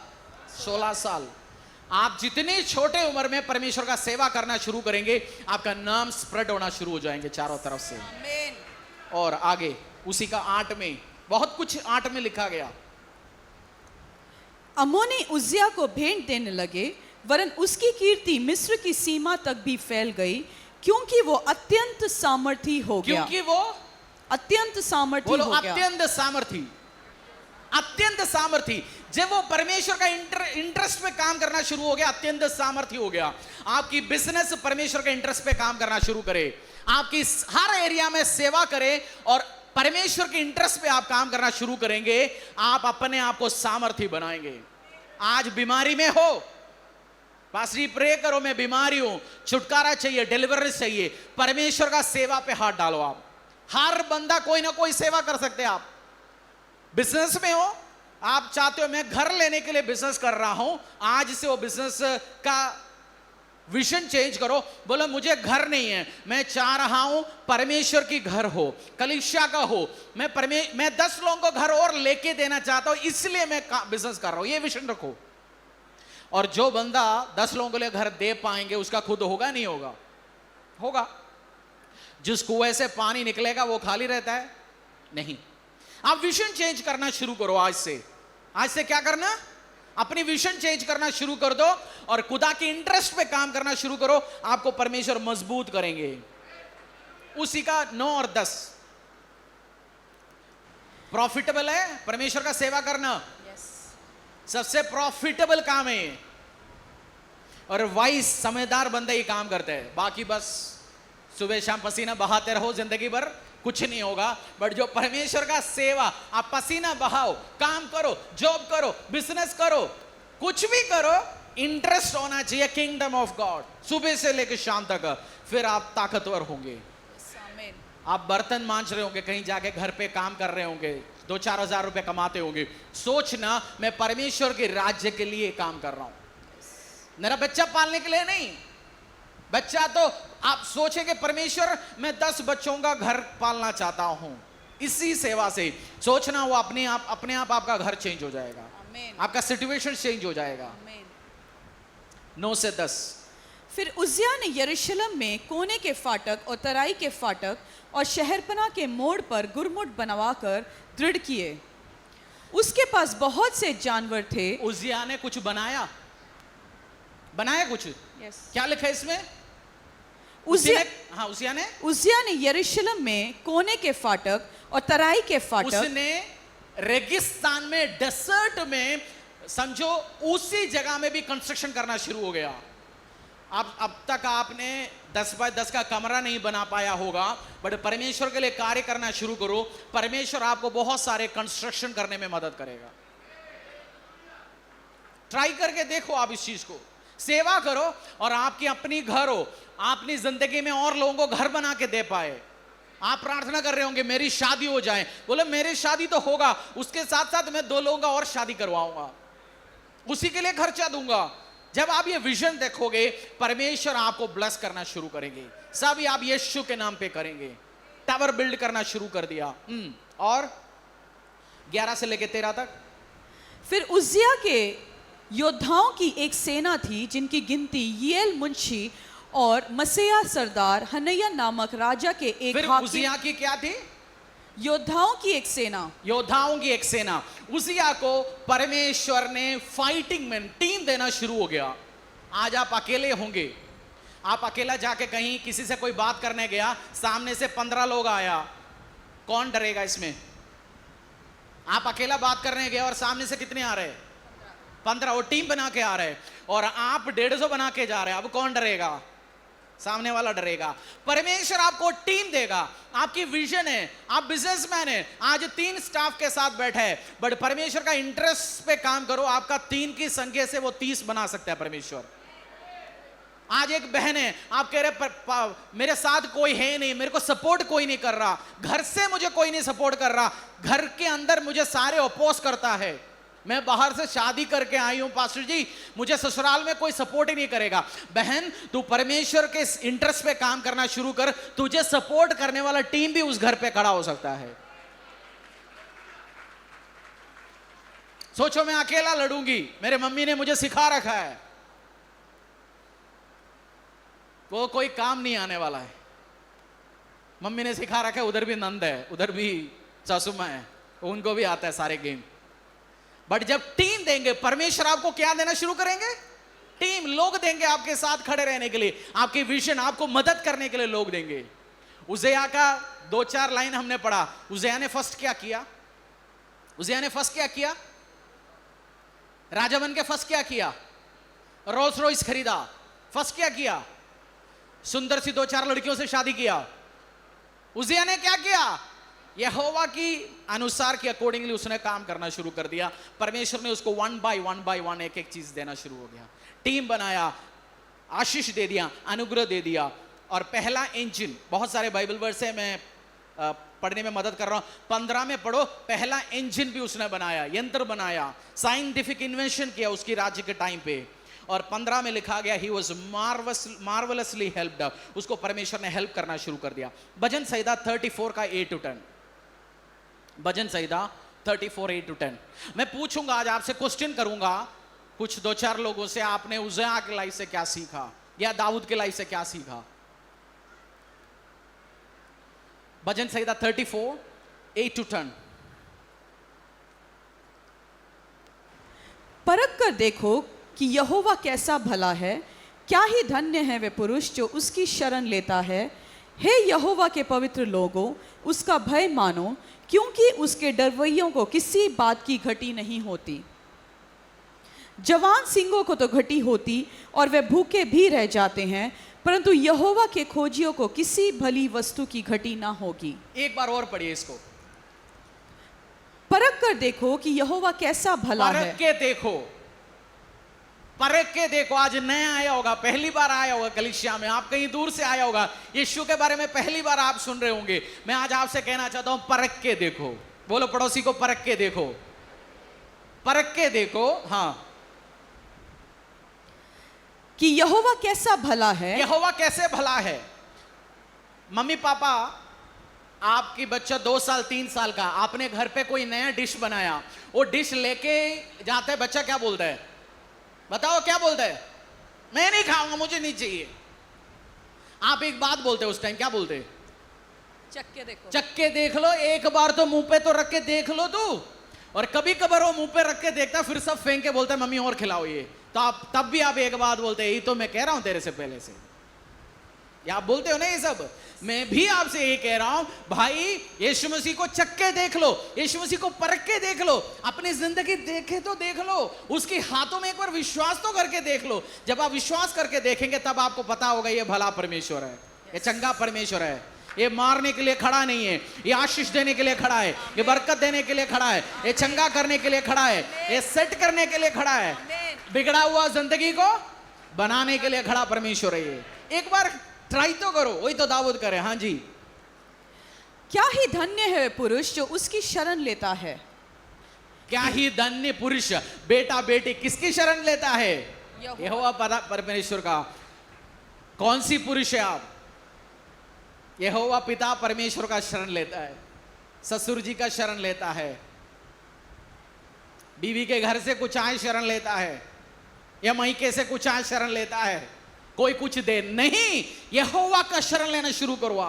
16 साल। आप जितनी छोटे उम्र में परमेश्वर का सेवा करना शुरू करेंगे, आपका नाम स्प्रेड होना शुरू हो जाएंगे चारों तरफ से। आमीन। और आगे उसी का 8 में बहुत कुछ 8 में लिखा गया। अम्मोनी उज्जिया को भेंट देने लगे, वरन उसकी कीर्ति मिस्र की सीमा तक भी फैल गई, क्योंकि वो अत्यंत सामर्थी हो गया। क्योंकि वो अत्यंत सामर्थी बोलो, हो गया। अत्यंत सामर्थी, अत्यंत सामर्थी। जब वो परमेश्वर का इंटरेस्ट पे काम करना शुरू हो गया, अत्यंत सामर्थी हो गया। आपकी बिजनेस परमेश्वर के इंटरेस्ट पे काम करना शुरू करे, आपकी हर एरिया में सेवा करे और परमेश्वर के इंटरेस्ट पे आप काम करना शुरू करेंगे, आप अपने आप को सामर्थी बनाएंगे। आज बीमारी में हो, पास्टर प्रे करो, मैं बीमारी हूं, छुटकारा चाहिए, डिलीवरेंस चाहिए, परमेश्वर का सेवा पे हाथ डालो। आप हर बंदा कोई ना कोई सेवा कर सकते हैं। आप बिजनेस में हो, आप चाहते हो मैं घर लेने के लिए बिजनेस कर रहा हूं, आज से वो बिजनेस का विजन चेंज करो। बोलो मुझे घर नहीं है, मैं चाह रहा हूं परमेश्वर की घर हो, कलीसिया का हो, मैं 10 लोगों को घर और लेके देना चाहता हूं, इसलिए मैं बिजनेस कर रहा हूं। ये विजन रखो। और जो बंदा 10 लोगों के लिए घर दे पाएंगे, उसका खुद होगा नहीं होगा? होगा। जिस कुएं से पानी निकलेगा वो खाली रहता है? नहीं। आप विजन चेंज करना शुरू करो आज से। आज से क्या करना? अपनी विजन चेंज करना शुरू कर दो और खुदा के इंटरेस्ट पे काम करना शुरू करो। आपको परमेश्वर मजबूत करेंगे। उसी का 9 और 10 प्रॉफिटेबल है परमेश्वर का सेवा करना। सबसे प्रॉफिटेबल काम है और वाइस समझदार बंदे ही काम करते हैं। बाकी बस सुबह शाम पसीना बहाते रहो, जिंदगी भर कुछ नहीं होगा। बट जो परमेश्वर का सेवा, आप पसीना बहाओ, काम करो, जॉब करो, बिजनेस करो, कुछ भी करो, इंटरेस्ट होना चाहिए किंगडम ऑफ गॉड, सुबह से लेकर शाम तक, फिर आप ताकतवर होंगे। आप बर्तन मांज रहे होंगे, कहीं जाके घर पे काम कर रहे होंगे, 2-4 हजार रुपए कमाते होंगे, सोचना मैं परमेश्वर के राज्य के लिए काम कर रहा हूं, मेरा बच्चा पालने के लिए नहीं। बच्चा तो आप सोचेंगे परमेश्वर मैं 10 बच्चों का घर पालना चाहता हूं, इसी सेवा से सोचना वो अपने आप आपका घर चेंज हो जाएगा, आपका सिचुएशन चेंज हो जाएगा। 9 से 10। फिर उज्जिया ने यरूशलेम में कोने के फाटक और तराई के फाटक और शहरपनाह के मोड़ पर गुरमुट बनवाकर दृढ़ किए। उसके पास बहुत से जानवर थे। उज्जिया ने कुछ बनाया कुछ। क्या लिखा है इसमें? उज्जिया ने यरूशलेम में कोने के फाटक और तराई के फाटक, उसने रेगिस्तान में, डेजर्ट में, समझो उसी जगह में भी कंस्ट्रक्शन करना शुरू हो गया। अब तक आपने 10 बाय 10 का कमरा नहीं बना पाया होगा, बट परमेश्वर के लिए कार्य करना शुरू करो, परमेश्वर आपको बहुत सारे कंस्ट्रक्शन करने में मदद करेगा। ट्राई करके देखो, आप इस चीज को सेवा करो और आपकी अपनी घर हो, अपनी जिंदगी में और लोगों को घर बना के दे पाए। आप प्रार्थना कर रहे होंगे मेरी शादी हो जाए, बोले मेरी शादी तो होगा, उसके साथ साथ मैं 2 लोगों का और शादी करवाऊंगा, उसी के लिए खर्चा दूंगा। जब आप ये विजन देखोगे, परमेश्वर आपको ब्लेस करना शुरू करेंगे। सब आप यीशु के नाम पे करेंगे। टावर बिल्ड करना शुरू कर दिया। और 11 से लेके 13 तक। फिर उज्जिया के योद्धाओं की एक सेना थी जिनकी गिनती यीएल मुंशी और मसेया सरदार हनैया नामक राजा के एक फिर उज्जिया की क्या थी? योद्धाओं की एक सेना। योद्धाओं की एक सेना। उज्जिया को परमेश्वर ने फाइटिंग में टीम देना शुरू हो गया। आज आप अकेले होंगे, आप अकेला जाके कहीं किसी से कोई बात करने गया, सामने से 15 लोग आया, कौन डरेगा इसमें? आप अकेला बात करने गए और सामने से कितने आ रहे? 15। वो टीम बना के आ रहे और आप 150 बना के जा रहे हैं। अब कौन डरेगा? सामने वाला डरेगा। परमेश्वर आपको टीम देगा। आपकी विजन है, आप बिजनेसमैन है, आज 3 स्टाफ के साथ बैठे हैं, बट परमेश्वर का इंटरेस्ट पे काम करो, आपका 3 की संख्या से वो 30 बना सकता है परमेश्वर। आज एक बहन है, आप कह रहे मेरे साथ कोई है नहीं, मेरे को सपोर्ट कोई नहीं कर रहा, घर से मुझे कोई नहीं सपोर्ट कर रहा, घर के अंदर मुझे सारे अपोज करता है, मैं बाहर से शादी करके आई हूं पास्टर जी, मुझे ससुराल में कोई सपोर्ट ही नहीं करेगा। बहन, तू परमेश्वर के इंटरेस्ट पे काम करना शुरू कर, तुझे सपोर्ट करने वाला टीम भी उस घर पे खड़ा हो सकता है। सोचो मैं अकेला लड़ूंगी, मेरे मम्मी ने मुझे सिखा रखा है, वो कोई काम नहीं आने वाला है। मम्मी ने सिखा रखा है, उधर भी नंद है, उधर भी सासू मां है, उनको भी आता है सारे गेम। बट जब टीम देंगे, परमेश्वर आपको क्या देना शुरू करेंगे? टीम, लोग देंगे आपके साथ खड़े रहने के लिए, आपकी विजन, आपको मदद करने के लिए लोग देंगे। उज्जिया का 2-4 लाइन हमने पढ़ा। उज्जिया ने फर्स्ट क्या किया? राजा बन के फर्स्ट क्या किया? रोल्स रॉयस खरीदा। फर्स्ट क्या किया? सुंदर सी 2-4 लड़कियों से शादी किया। उज्जिया ने क्या किया? यहोवा की अनुसार के अकॉर्डिंगली उसने काम करना शुरू कर दिया। परमेश्वर ने उसको 1 बाय 1 एक चीज देना शुरू हो गया। टीम बनाया, आशीष दे दिया, अनुग्रह दे दिया। और पहला इंजन, बहुत सारे बाइबल वर्स है, मैं पढ़ने में मदद कर रहा हूं, 15 में पढ़ो। पहला इंजन भी उसने बनाया, यंत्र बनाया, साइंटिफिक इन्वेंशन किया उसकी राज्य के टाइम पे। और 15 में लिखा गया ही वॉज मार्वलसली हेल्प्ड, उसको परमेश्वर ने हेल्प करना शुरू कर दिया। भजन संहिता 34 का 8-10। भजन संहिता 34 8-10। मैं पूछूंगा आज आपसे, क्वेश्चन करूंगा कुछ 2-4 लोगों से, आपने उज्जिया की लाइफ से क्या सीखा या दाऊद की लाइफ से क्या सीखा? भजन संहिता 34 8-10। परख कर देखो कि यहोवा कैसा भला है, क्या ही धन्य है वे पुरुष जो उसकी शरण लेता है। हे यहोवा के पवित्र लोगों, उसका भय मानो, क्योंकि उसके डरवैयों को किसी बात की घटी नहीं होती। जवान सिंहों को तो घटी होती और वे भूखे भी रह जाते हैं, परंतु यहोवा के खोजियों को किसी भली वस्तु की घटी ना होगी। एक बार और पढ़िए इसको। परख कर देखो कि यहोवा कैसा भला है। परख के देखो। आज नया आया होगा, पहली बार आया होगा कलीसिया में, आप कहीं दूर से आया होगा, यीशु के बारे में पहली बार आप सुन रहे होंगे। मैं आज आपसे कहना चाहता हूं, परख के देखो। बोलो पड़ोसी को, परख के देखो। परख के देखो, हाँ, कि यहोवा कैसा भला है। यहोवा कैसे भला है। मम्मी पापा आपकी बच्चा 2 साल 3 साल का, आपने घर पे कोई नया डिश बनाया, वो डिश लेके जाता है, बच्चा क्या बोलता है? बताओ क्या बोलता है? मैं नहीं खाऊंगा, मुझे नहीं चाहिए। आप एक बात बोलते उस टाइम, क्या बोलते? चक्के देखो, चक्के देख लो, एक बार तो मुंह पे तो रख के देख लो तू। और कभी कभार वो मुंह पे रख के देखता, फिर सब फेंक के बोलता है मम्मी और खिलाओ ये, तो आप तब भी आप एक बात बोलते हैं, यही तो मैं कह रहा हूं तेरे से पहले से। या आप बोलते हो ना ये सब? मैं भी आपसे यही कह रहा हूं भाई, यीशु मसीह को चक्के देख लो, यीशु मसीह को परख के देख लो, अपनी जिंदगी देखे तो देख लो, उसके हाथों में एक बार विश्वास तो करके देख लो। जब आप विश्वास करके देखेंगे तब आपको पता होगा ये भला परमेश्वर है, ये चंगा परमेश्वर है, ये मारने के लिए खड़ा नहीं है, ये आशीष देने के लिए खड़ा है, ये बरकत देने के लिए खड़ा है, ये चंगा करने के लिए खड़ा है, ये सेट करने के लिए खड़ा है, बिगड़ा हुआ जिंदगी को बनाने के लिए खड़ा परमेश्वर है ये। एक बार ट्राई तो करो, वही तो दाऊद करे। हाँ जी, क्या ही धन्य है पुरुष जो उसकी शरण लेता है। क्या ही धन्य पुरुष, बेटा बेटी किसकी शरण लेता है? यहोवा परमेश्वर का। कौन सी पुरुष है आप? यहोवा पिता परमेश्वर का शरण लेता है, ससुर जी का शरण लेता है, बीवी के घर से कुछ आए शरण लेता है, या मायके से कुछ आए शरण लेता है, कोई कुछ दे नहीं, यहोवा का शरण लेना शुरू करो।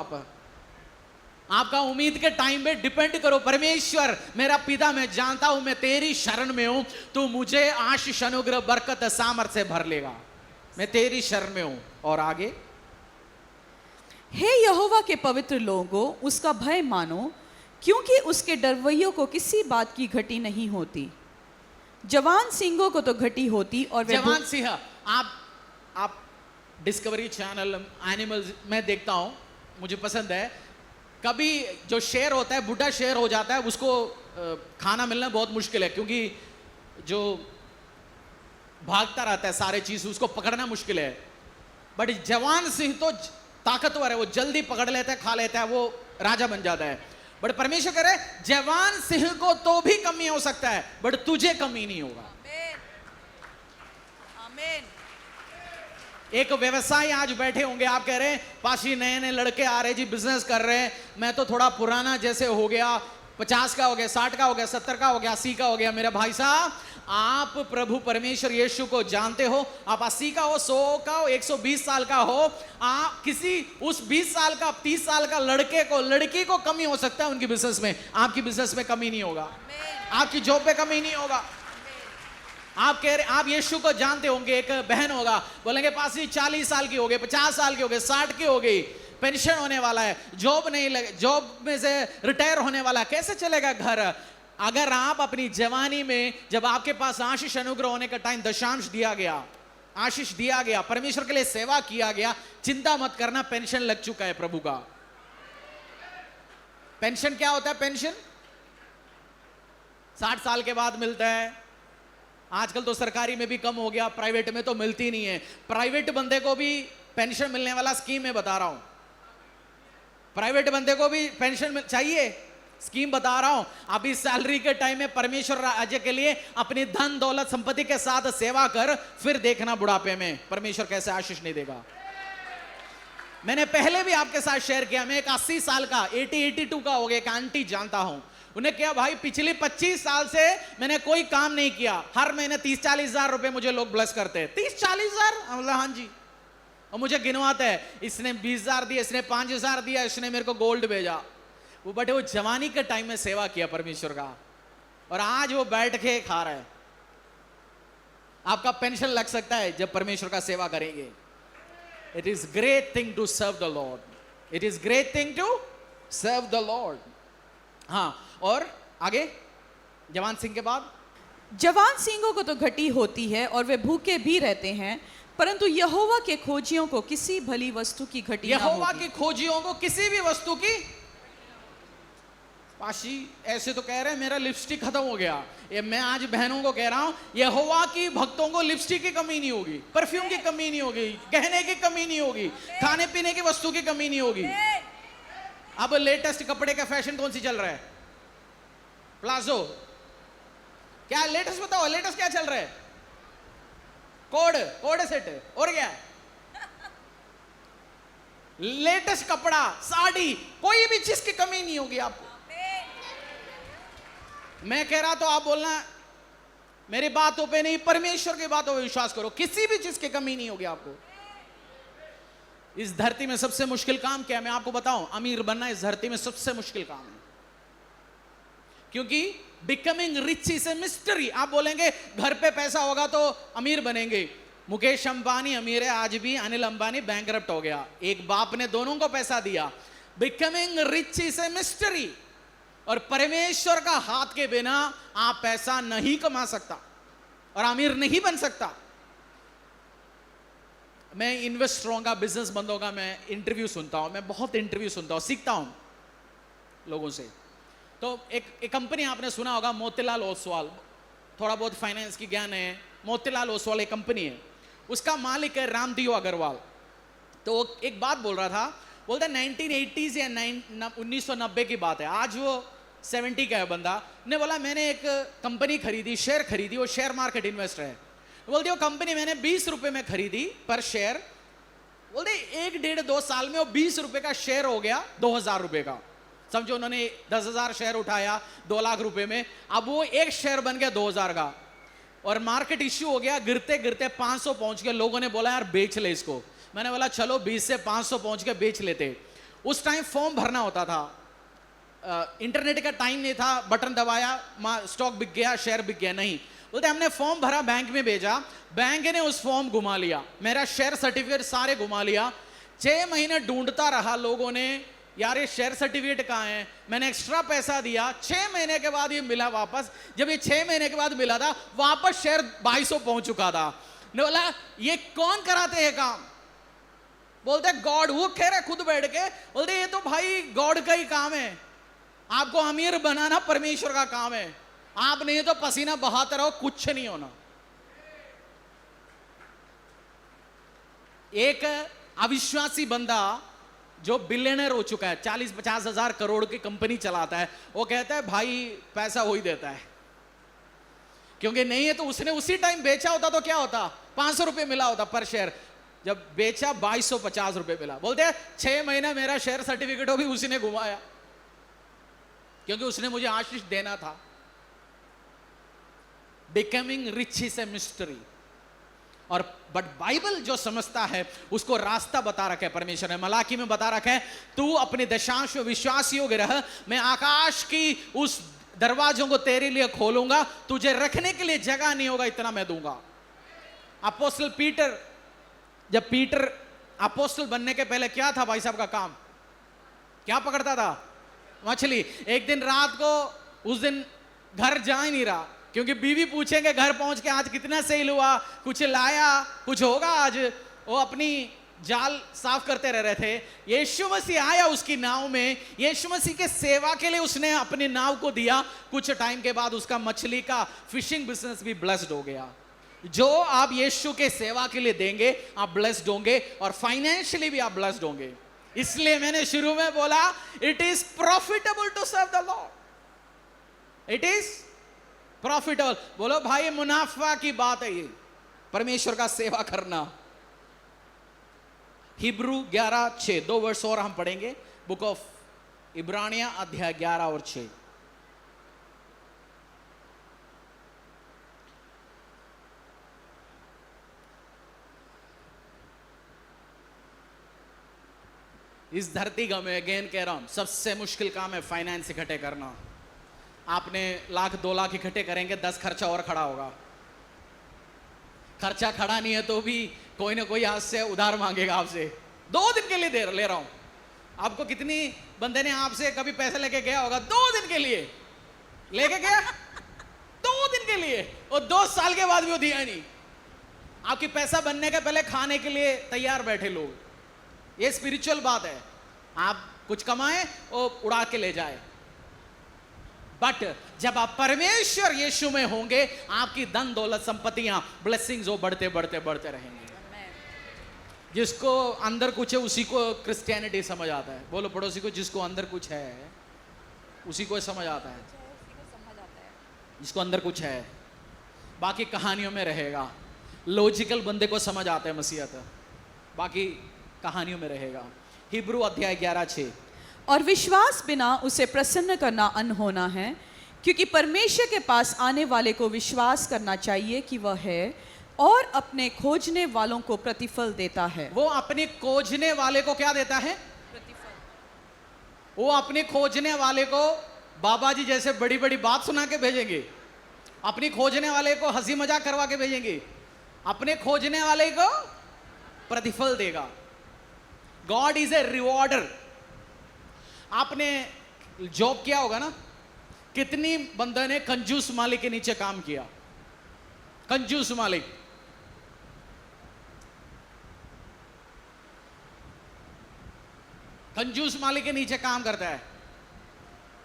आपका उम्मीद के टाइम पे डिपेंड करो, परमेश्वर मेरा पिता, मैं जानता हूं मैं तेरी शरण में हूं, तू मुझे आशीष अनुग्रह बरकत सामर्थ्य से भर लेगा, मैं तेरी शरण में हूं। और आगे, हे यहोवा के पवित्र लोगों, उसका भय मानो, क्योंकि उसके डरवैयों को किसी बात की घटी नहीं होती। जवान सिंहों को तो घटी होती, और जवान सिंह, आप डिस्कवरी चैनल एनिमल्स में देखता हूं, मुझे पसंद है। कभी जो शेर होता है, बूढ़ा शेर हो जाता है, उसको खाना मिलना बहुत मुश्किल है, क्योंकि जो भागता रहता है सारे चीज, उसको पकड़ना मुश्किल है। बट जवान सिंह तो ताकतवर है, वो जल्दी पकड़ लेता है, खा लेता है, वो राजा बन जाता है। बट परमेश्वर कह रहे हैं जवान सिंह को तो भी कमी हो सकता है, बट तुझे कमी नहीं होगा। आमीन। एक व्यवसाय आज बैठे होंगे, आप कह रहे हैं पाशी नए नए लड़के आ रहे जी, बिजनेस कर रहे हैं, मैं तो थोड़ा पुराना जैसे हो गया, 50 का हो गया, 60 का हो गया, 70 का हो गया, 80 का हो गया। मेरा भाई साहब, आप प्रभु परमेश्वर यीशु को जानते हो, आप 80 का हो, 100 का हो, 120 साल का हो, आप किसी उस 20 साल का 30 साल का लड़के को लड़की को कमी हो सकता है उनकी बिजनेस में, आपकी बिजनेस में कमी नहीं होगा, आपकी जॉब पे कमी नहीं होगा। आप कह रहे, आप यीशु को जानते होंगे, एक बहन होगा, बोलेंगे पासी 40 साल की हो गई, 50 साल की हो गई, 60 की हो गई, पेंशन होने वाला है, जॉब नहीं लगे, जॉब में से रिटायर होने वाला है, कैसे चलेगा घर? अगर आप अपनी जवानी में, जब आपके पास आशीष अनुग्रह होने का टाइम, दशांश दिया गया, आशीष दिया गया, परमेश्वर के लिए सेवा किया गया, चिंता मत करना, पेंशन लग चुका है प्रभु का। पेंशन क्या होता है? पेंशन 60 साल के बाद मिलता है। आजकल तो सरकारी में भी कम हो गया, प्राइवेट में तो मिलती नहीं है। प्राइवेट बंदे को भी पेंशन मिलने वाला स्कीम में बता रहा हूं, प्राइवेट बंदे को भी पेंशन चाहिए, स्कीम बता रहा हूं। अभी सैलरी के टाइम में परमेश्वर राज्य के लिए अपनी धन दौलत संपत्ति के साथ सेवा कर, फिर देखना बुढ़ापे में परमेश्वर कैसे आशीष नहीं देगा। मैंने पहले भी आपके साथ शेयर किया, मैं एक 80 साल का 82 का हो गया एक आंटी जानता हूं, उन्हें क्या भाई, पिछले 25 साल से मैंने कोई काम नहीं किया, हर महीने 30-40 हजार रुपए मुझे लोग ब्लेस करते हैं। 30-40 हजार? हाँ जी, और मुझे गिनवाते हैं, इसने 20 हजार दिया, इसने 5 हजार दिया, इसने मेरे को गोल्ड भेजा। वो बट वो जवानी के टाइम में सेवा किया परमेश्वर का, और आज वो बैठ के खा रहा है। आपका पेंशन लग सकता है जब परमेश्वर का सेवा करेंगे। It is great thing to serve the Lord, it is great thing to serve the Lord. हाँ, और आगे जवान सिंह के बाद, जवान सिंहों को तो घटी होती है और वे भूखे भी रहते हैं, परंतु यहोवा के खोजियों को किसी भली वस्तु की घटी ना यहोवा होगी। की खोजियों को किसी भी वस्तु की। पाशी ऐसे तो कह रहे हैं मेरा लिपस्टिक खत्म हो गया, ये मैं आज बहनों को कह रहा हूं, यहोवा की भक्तों को लिपस्टिक की कमी नहीं होगी, परफ्यूम की कमी नहीं होगी, गहने की कमी नहीं होगी, खाने पीने की वस्तु की कमी नहीं होगी। अब लेटेस्ट कपड़े का फैशन कौन सी चल रहा है? प्लाजो। क्या लेटेस्ट बताओ, लेटेस्ट क्या चल रहा है? Code set. और क्या? लेटेस्ट कपड़ा, साड़ी, कोई भी चीज की कमी नहीं होगी आपको। मैं कह रहा तो आप बोलना मेरी बातों पे नहीं, परमेश्वर की बातों पे विश्वास करो, किसी भी चीज की कमी नहीं होगी आपको। इस धरती में सबसे मुश्किल काम क्या है मैं आपको बताऊं? अमीर बनना इस धरती में सबसे मुश्किल काम है, क्योंकि becoming rich is a mystery. आप बोलेंगे घर पे पैसा होगा तो अमीर बनेंगे। मुकेश अंबानी अमीर है आज भी, अनिल अंबानी बैंकरप्ट हो गया, एक बाप ने दोनों को पैसा दिया। Becoming rich is a mystery, और परमेश्वर का हाथ के बिना आप पैसा नहीं कमा सकता और अमीर नहीं बन सकता। मैं इन्वेस्टरों का, बिजनेस बंदों का मैं इंटरव्यू सुनता हूं, मैं बहुत इंटरव्यू सुनता हूं, सीखता हूं लोगों से। तो एक कंपनी आपने सुना होगा, मोतीलाल ओसवाल, थोड़ा बहुत फाइनेंस की ज्ञान है। मोतीलाल ओसवाल एक कंपनी है, उसका मालिक है रामदेव अग्रवाल। तो वो एक बात बोल रहा था, बोलता 1980s या 1990 की बात है, आज वो 70 का है बंदा। ने बोला मैंने एक कंपनी खरीदी, शेयर खरीदी, वो शेयर मार्केट इन्वेस्टर है। बोलते वो कंपनी मैंने 20 रुपए में खरीदी पर शेयर। बोलते 1-1.5-2 साल में वो 20 रुपए का शेयर हो गया 2000 रुपए का। समझो उन्होंने 10,000 शेयर उठाया 2 लाख रुपए में, अब वो एक शेयर बन गया 2000 का। और मार्केट इश्यू हो गया, गिरते गिरते 500 पहुंच गया। लोगों ने बोला यार बेच ले इसको। मैंने बोला चलो 20 से 500 पहुंच के बेच लेते। उस टाइम फॉर्म भरना होता था, इंटरनेट का टाइम नहीं था, बटन दबाया स्टॉक बिक गया, शेयर बिक गया, नहीं। बोलते हमने फॉर्म भरा, बैंक में भेजा, बैंक ने उस फॉर्म घुमा लिया, मेरा शेयर सर्टिफिकेट सारे घुमा लिया। 6 महीने ढूंढता रहा लोगों ने, यार ये शेयर सर्टिफिकेट कहाँ है। मैंने एक्स्ट्रा पैसा दिया, 6 महीने के बाद ये मिला वापस। जब ये 6 महीने के बाद मिला था, वापस शेयर 2200 पहुंच चुका था। ने बोला ये कौन कराते हैं काम? बोलते गॉड। वो कह रहे खुद बैठ के, बोलते ये तो भाई गॉड का ही काम है, आपको अमीर बनाना परमेश्वर का काम है, आप नहीं तो पसीना बहाते रहो, कुछ नहीं होना। एक अविश्वासी बंदा जो बिलियनर हो चुका है, 40-50 हजार करोड़ की कंपनी चलाता है, वो कहता है भाई पैसा हो ही देता है, क्योंकि नहीं है तो उसने उसी टाइम बेचा होता तो क्या होता, 500 रुपए मिला होता पर शेयर। जब बेचा 2250 रुपए मिला। बोलते हैं 6 महीना मेरा शेयर सर्टिफिकेट भी उसी ने घुमाया, क्योंकि उसने मुझे आशीष देना था। Becoming rich is a mystery, और बट बाइबल जो समझता है उसको रास्ता बता रखा है परमेश्वर ने। मलाकी में बता रखा है तू अपने दशांश में विश्वास योग्य रह, मैं आकाश की उस दरवाजों को तेरे लिए खोलूंगा, तुझे रखने के लिए जगह नहीं होगा इतना मैं दूंगा। अपोस्टल पीटर, जब पीटर अपोस्टल बनने के पहले क्या था भाई साहब का काम? क्या पकड़ता था? मछली। एक दिन रात को, उस दिन घर जा ही नहीं रहा, क्योंकि बीवी पूछेंगे घर पहुंच के आज कितना सेल हुआ, कुछ लाया, कुछ होगा आज। वो अपनी जाल साफ करते रह रहे थे। यीशु मसीह आया उसकी नाव में, यीशु मसीह के सेवा के लिए उसने अपनी नाव को दिया। कुछ टाइम के बाद उसका मछली का फिशिंग बिजनेस भी ब्लेस्ड हो गया। जो आप यीशु के सेवा के लिए देंगे आप ब्लेस्ड होंगे, और फाइनेंशियली भी आप ब्लेस्ड होंगे। इसलिए मैंने शुरू में बोला it is profitable to serve the Lord. It is profitable. बोलो भाई मुनाफा की बात है ये, परमेश्वर का सेवा करना। हिब्रू 11:6, 2 वर्ष और हम पढ़ेंगे। बुक ऑफ इब्रानिया अध्याय 11 और 6। इस धरती का मैं अगेन कह रहा हूं सबसे मुश्किल काम है फाइनेंस इकट्ठे करना। आपने 1-2 लाख इकट्ठे करेंगे, 10 खर्चा और खड़ा होगा। खर्चा खड़ा नहीं है तो भी कोई ना कोई हाथ से उधार मांगेगा आपसे। 2 दिन के लिए ले रहा हूं। आपको कितनी बंदे ने आपसे कभी पैसे लेके गया होगा? 2 दिन के लिए लेके गया, 2 दिन के लिए, और 2 साल के बाद भी वो दिया ही नहीं। आपकी पैसा बनने के पहले खाने के लिए तैयार बैठे लोग। ये स्पिरिचुअल बात है। आप कुछ कमाए और उड़ा के ले जाए, बट जब आप परमेश्वर यीशु में होंगे आपकी धन दौलत संपत्तियां ब्लेसिंग्स वो बढ़ते बढ़ते बढ़ते रहेंगे। जिसको अंदर कुछ है उसी को क्रिश्चियनिटी समझ आता है। बोलो पड़ोसी को, जिसको अंदर कुछ है उसी को समझ आता है। जिसको अंदर कुछ है, बाकी कहानियों में रहेगा। लॉजिकल बंदे को समझ आता है मसीहत, बाकी कहानियों में रहेगा। हिब्रू अध्याय 11:6। और विश्वास बिना उसे प्रसन्न करना अनहोना है, क्योंकि परमेश्वर के पास आने वाले को विश्वास करना चाहिए कि वह है और अपने खोजने वालों को प्रतिफल देता है। वो अपने खोजने वाले को क्या देता है? वो अपने खोजने वाले को बाबा जी जैसे बड़ी बड़ी बात सुना के भेजेंगे, अपने खोजने वाले को हंसी मजाक करवा के भेजेंगे, अपने खोजने वाले को प्रतिफल देगा। God is a rewarder. आपने जॉब किया होगा ना, कितनी बंदे ने कंजूस मालिक के नीचे काम किया। कंजूस मालिक, कंजूस मालिक के नीचे काम करता है।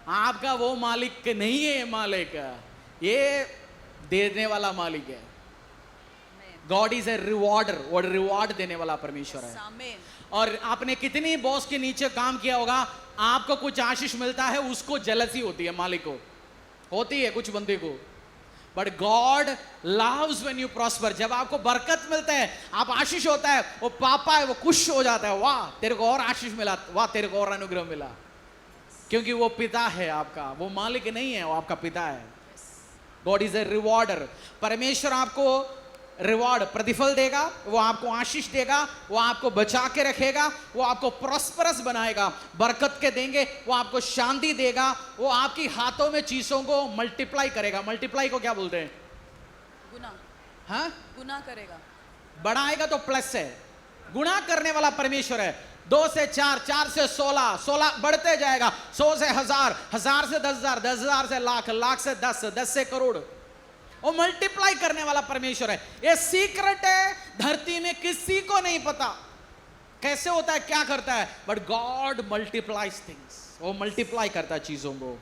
आपका वो मालिक नहीं है, मालिक ये देने वाला मालिक है। गॉड इज ए रिवॉर्डर, और रिवॉर्ड देने वाला परमेश्वर है। और आपने कितनी बॉस के नीचे काम किया होगा, आपको कुछ आशीष मिलता है, उसको जलसी होती है, मालिक को होती है, कुछ बंदे को। But God loves when you prosper. जब आपको बरकत मिलता है, आप आशीष होता है, वो पापा है, वो खुश हो जाता है, वाह तेरे को और आशीष मिला, वाह तेरे को और अनुग्रह मिला, क्योंकि वो पिता है आपका, वो मालिक नहीं है, वो आपका पिता है। God is a rewarder. परमेश्वर आपको रिवॉर्ड, प्रतिफल देगा, वो आपको आशीष देगा, वो आपको बचा के रखेगा, वो आपको प्रॉस्परस बनाएगा, बरकत के देंगे, वो आपको शांति देगा, वो आपकी हाथों में चीजों को मल्टीप्लाई करेगा। मल्टीप्लाई को क्या बोलते हैं? गुना। हाँ, गुना करेगा। बढ़ाएगा तो प्लस है, गुणा करने वाला परमेश्वर है। 2 से 4, 4 से 16, 16 बढ़ते जाएगा, 100 से 1000, 1000 से 10,000, 10,000 से लाख, लाख से 10, 10 से करोड़। वो मल्टीप्लाई करने वाला परमेश्वर है। ये सीक्रेट है, धरती में किसी को नहीं पता कैसे होता है, क्या करता है, बट गॉड मल्टीप्लाइज थिंग्स। वो मल्टीप्लाई करता है चीजों को।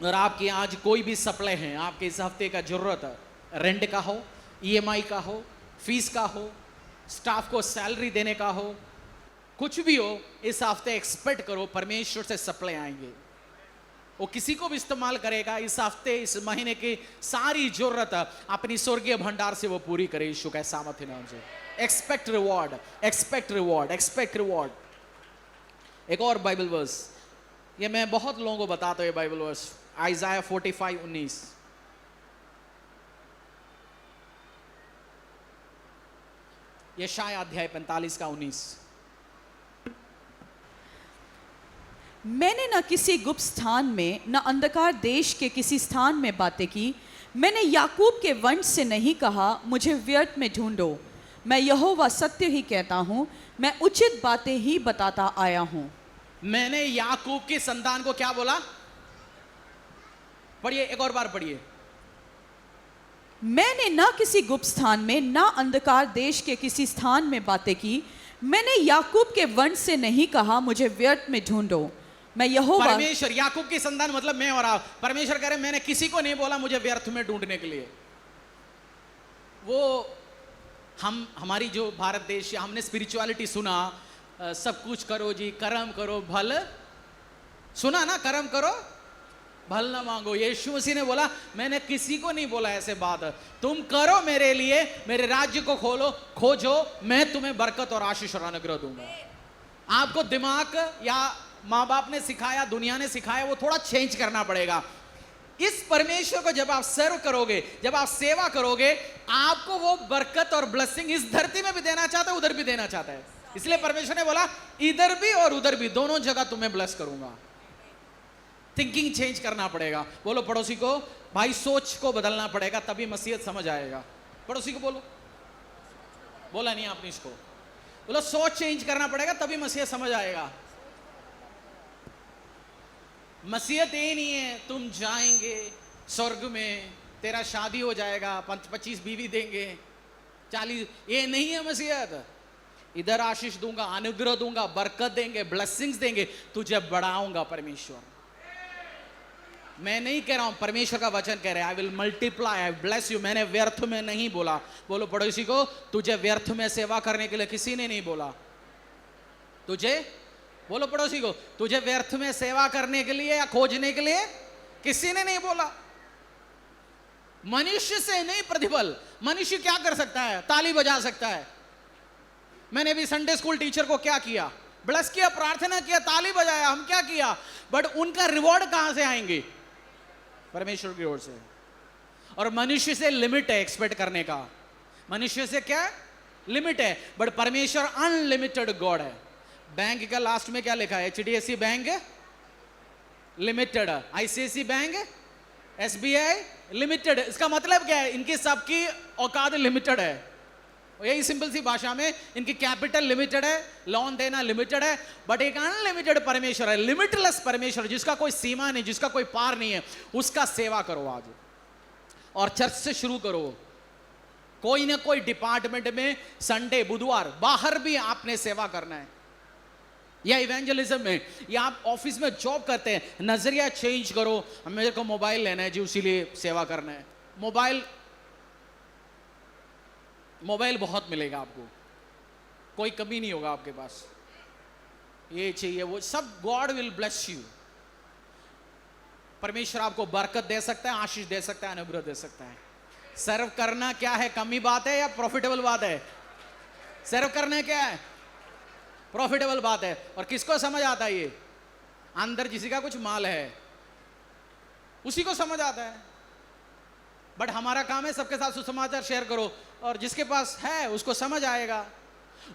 और आपकी आज कोई भी सप्लाई है, आपके इस हफ्ते का जरूरत है, रेंट का हो, EMI का हो, फीस का हो, स्टाफ को सैलरी देने का हो, कुछ भी हो, इस हफ्ते एक्सपेक्ट करो परमेश्वर से सप्लाई आएंगे। वो किसी को भी इस्तेमाल करेगा। इस हफ्ते, इस महीने की सारी जरूरत अपनी स्वर्गीय भंडार से वो पूरी करे यीशु के सामर्थ्य नाम से। Expect reward, expect reward, expect reward. एक और बाइबल वर्स, ये मैं बहुत लोगों को बताता हूँ, ये बाइबल वर्स आइज़ाया 45:19। यशाया अध्याय 45 का 19। मैंने न किसी गुप्त स्थान में, न अंधकार देश के किसी स्थान में बातें की। मैंने याकूब के वंश से नहीं कहा, मुझे व्यर्थ में ढूंढो। मैं यहोवा सत्य ही कहता हूँ, मैं उचित बातें ही बताता आया हूँ। मैंने याकूब की संतान को क्या बोला? पढ़िए, एक और बार पढ़िए। मैंने न किसी गुप्त स्थान में, न अंधकार देश के किसी स्थान में बातें की। मैंने याकूब के वंश से नहीं कहा, मुझे व्यर्थ में ढूंढो। मैं यहोवा। परमेश्वर, याकूब की संतान मतलब मैं और आप। परमेश्वर कह रहे मैंने किसी को नहीं बोला मुझे व्यर्थ में ढूंढने के लिए। वो हमारी जो भारत देश, हमने स्पिरिचुअलिटी सुना, सब कुछ करो जी, कर्म करो भल, सुना ना, कर्म करो भल ना मांगो। यीशु मसीह ने बोला मैंने किसी को नहीं बोला ऐसे बात, तुम करो मेरे लिए, मेरे राज्य को खोजो, मैं तुम्हें बरकत और आशीष और अनुग्रह दूंगा। आपको दिमाग या माँ बाप ने सिखाया, दुनिया ने सिखाया, वो थोड़ा चेंज करना पड़ेगा। इस परमेश्वर को जब आप सर्व करोगे, जब आप सेवा करोगे, आपको वो बरकत और ब्लेसिंग इस धरती में भी देना चाहता है, उधर भी देना चाहता है। इसलिए परमेश्वर ने बोला इधर भी और उधर भी, दोनों जगह तुम्हें ब्लेस करूंगा। थिंकिंग चेंज करना पड़ेगा। बोलो पड़ोसी को, भाई सोच को बदलना पड़ेगा, तभी मसीहत समझ आएगा। पड़ोसी को बोलो, बोला नहीं आपने इसको, बोलो सोच चेंज करना पड़ेगा, तभी मसीहत समझ आएगा। मसीहत ये नहीं है तुम जाएंगे स्वर्ग में, तेरा शादी हो जाएगा, 25 बीवी देंगे, 40, ये नहीं है मसीहत। इधर आशीष दूंगा, अनुग्रह दूंगा, बरकत देंगे, ब्लेसिंग्स देंगे, तुझे बढ़ाऊंगा परमेश्वर। मैं नहीं कह रहा हूं, परमेश्वर का वचन कह रहा है, I will multiply, I bless you. मैंने व्यर्थ में नहीं बोला। बोलो पड़ोसी को, तुझे व्यर्थ में सेवा करने के लिए किसी ने नहीं बोला। तुझे, बोलो पड़ोसी को, तुझे व्यर्थ में सेवा करने के लिए या खोजने के लिए किसी ने नहीं बोला। मनुष्य से नहीं प्रतिफल। मनुष्य क्या कर सकता है? ताली बजा सकता है, मैंने भी संडे स्कूल टीचर को क्या किया, ब्लेस किया, प्रार्थना किया, ताली बजाया, हम क्या किया, बट उनका रिवॉर्ड कहां से आएंगे? परमेश्वर की ओर से। और मनुष्य से लिमिट है एक्सपेक्ट करने का, मनुष्य से क्या लिमिट है, बट परमेश्वर अनलिमिटेड गॉड है। बैंक का लास्ट में क्या लिखा है? HDFC bank limited, ICICI bank, SBI limited. इसका मतलब क्या है? इनकी सबकी औकात लिमिटेड है। यही सिंपल सी भाषा में, इनकी कैपिटल लिमिटेड है, लोन देना लिमिटेड है, बट एक अनलिमिटेड परमेश्वर है, लिमिटलेस परमेश्वर, जिसका कोई सीमा नहीं, जिसका कोई पार नहीं है। उसका सेवा करो आज, और चर्च से शुरू करो। कोई ना कोई डिपार्टमेंट में संडे, बुधवार, बाहर भी आपने सेवा करना है, या इवेंजलिज्म में, या आप ऑफिस में जॉब करते हैं, नजरिया चेंज करो। मेरे को मोबाइल लेना है जी, उसीलिए सेवा करना है। मोबाइल बहुत मिलेगा आपको, कोई कमी नहीं होगा आपके पास, ये चाहिए वो सब, गॉड विल ब्लेस यू। परमेश्वर आपको बरकत दे सकता है, आशीष दे सकता है, अनुग्रह दे सकता है। सर्व करना क्या है, कमी बात है या प्रॉफिटेबल बात है? सर्व करना क्या है? प्रॉफिटेबल बात है। और किसको समझ आता है ये? अंदर किसी का कुछ माल है, उसी को समझ आता है। बट हमारा काम है सबके साथ सुसमाचार शेयर करो, और जिसके पास है उसको समझ आएगा।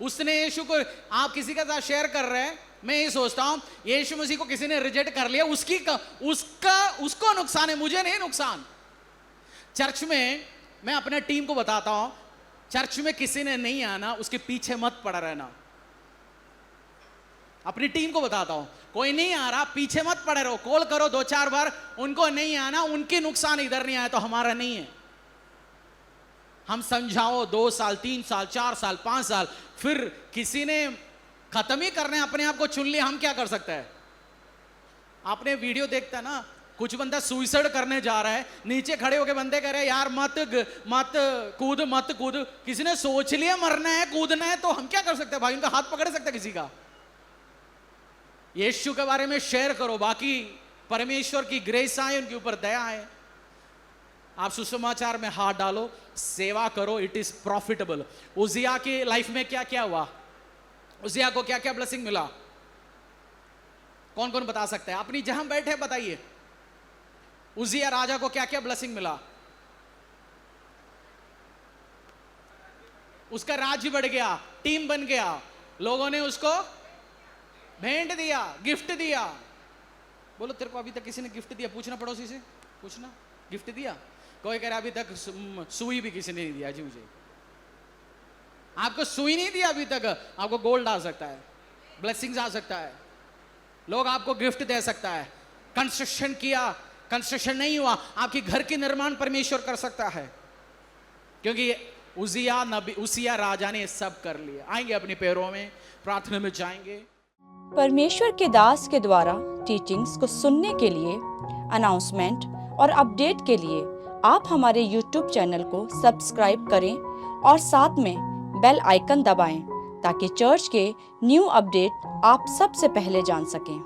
उसने यीशु को आप किसी के साथ शेयर कर रहे हैं, मैं ये सोचता हूं यीशु मसीह को किसी ने रिजेक्ट कर लिया, उसको नुकसान है, मुझे नहीं नुकसान। चर्च में मैं अपने टीम को बताता हूं, चर्च में किसी ने नहीं आना, उसके पीछे मत पड़ा रहना। अपनी टीम को बताता हूं, कोई नहीं आ रहा, पीछे मत पड़े रहो, कॉल करो 2-4 बार, उनको नहीं आना, उनकी नुकसान इधर नहीं आया तो हमारा नहीं है। हम समझाओ 2 साल, 3 साल, 4 साल, 5 साल, फिर किसी ने खत्म ही करने अपने आप को चुन लिया, हम क्या कर सकते हैं? आपने वीडियो देखता ना, कुछ बंदा सुइसाइड करने जा रहा है, नीचे खड़े होके बंदे कह रहे हैं यार मत कूद। किसी ने सोच लिया मरना है, कूदना है, तो हम क्या कर सकते हैं भाई? उनका हाथ पकड़ सकते किसी का? यीशु के बारे में शेयर करो, बाकी परमेश्वर की ग्रेस आए, उनके ऊपर दया आए। आप सुसमाचार में हाथ डालो, सेवा करो, इट इज प्रॉफिटेबल। उजिया की लाइफ में क्या क्या हुआ? उजिया को क्या क्या ब्लेसिंग मिला? कौन कौन बता सकता है? अपनी जहां बैठे बताइए, उजिया राजा को क्या क्या ब्लेसिंग मिला? उसका राज्य बढ़ गया, टीम बन गया, लोगों ने उसको भेंट दिया, गिफ्ट दिया। बोलो तेरे को अभी तक किसी ने गिफ्ट दिया? पूछना पड़ोसी से, पूछना, गिफ्ट दिया? कोई कह रहा अभी तक सुई भी किसी ने नहीं दिया जी मुझे। आपको सुई नहीं दिया अभी तक, आपको गोल्ड आ सकता है, ब्लेसिंग्स आ सकता है, लोग आपको गिफ्ट दे सकता है। कंस्ट्रक्शन किया, कंस्ट्रक्शन नहीं हुआ, आपकी घर की निर्माण परमेश्वर कर सकता है, क्योंकि उसिया राजा ने सब कर लिया। आएंगे अपने पैरों में, प्रार्थना में जाएंगे। परमेश्वर के दास के द्वारा टीचिंग्स को सुनने के लिए, अनाउंसमेंट और अपडेट के लिए आप हमारे YouTube चैनल को सब्सक्राइब करें और साथ में बेल आइकन दबाएं, ताकि चर्च के न्यू अपडेट आप सबसे पहले जान सकें।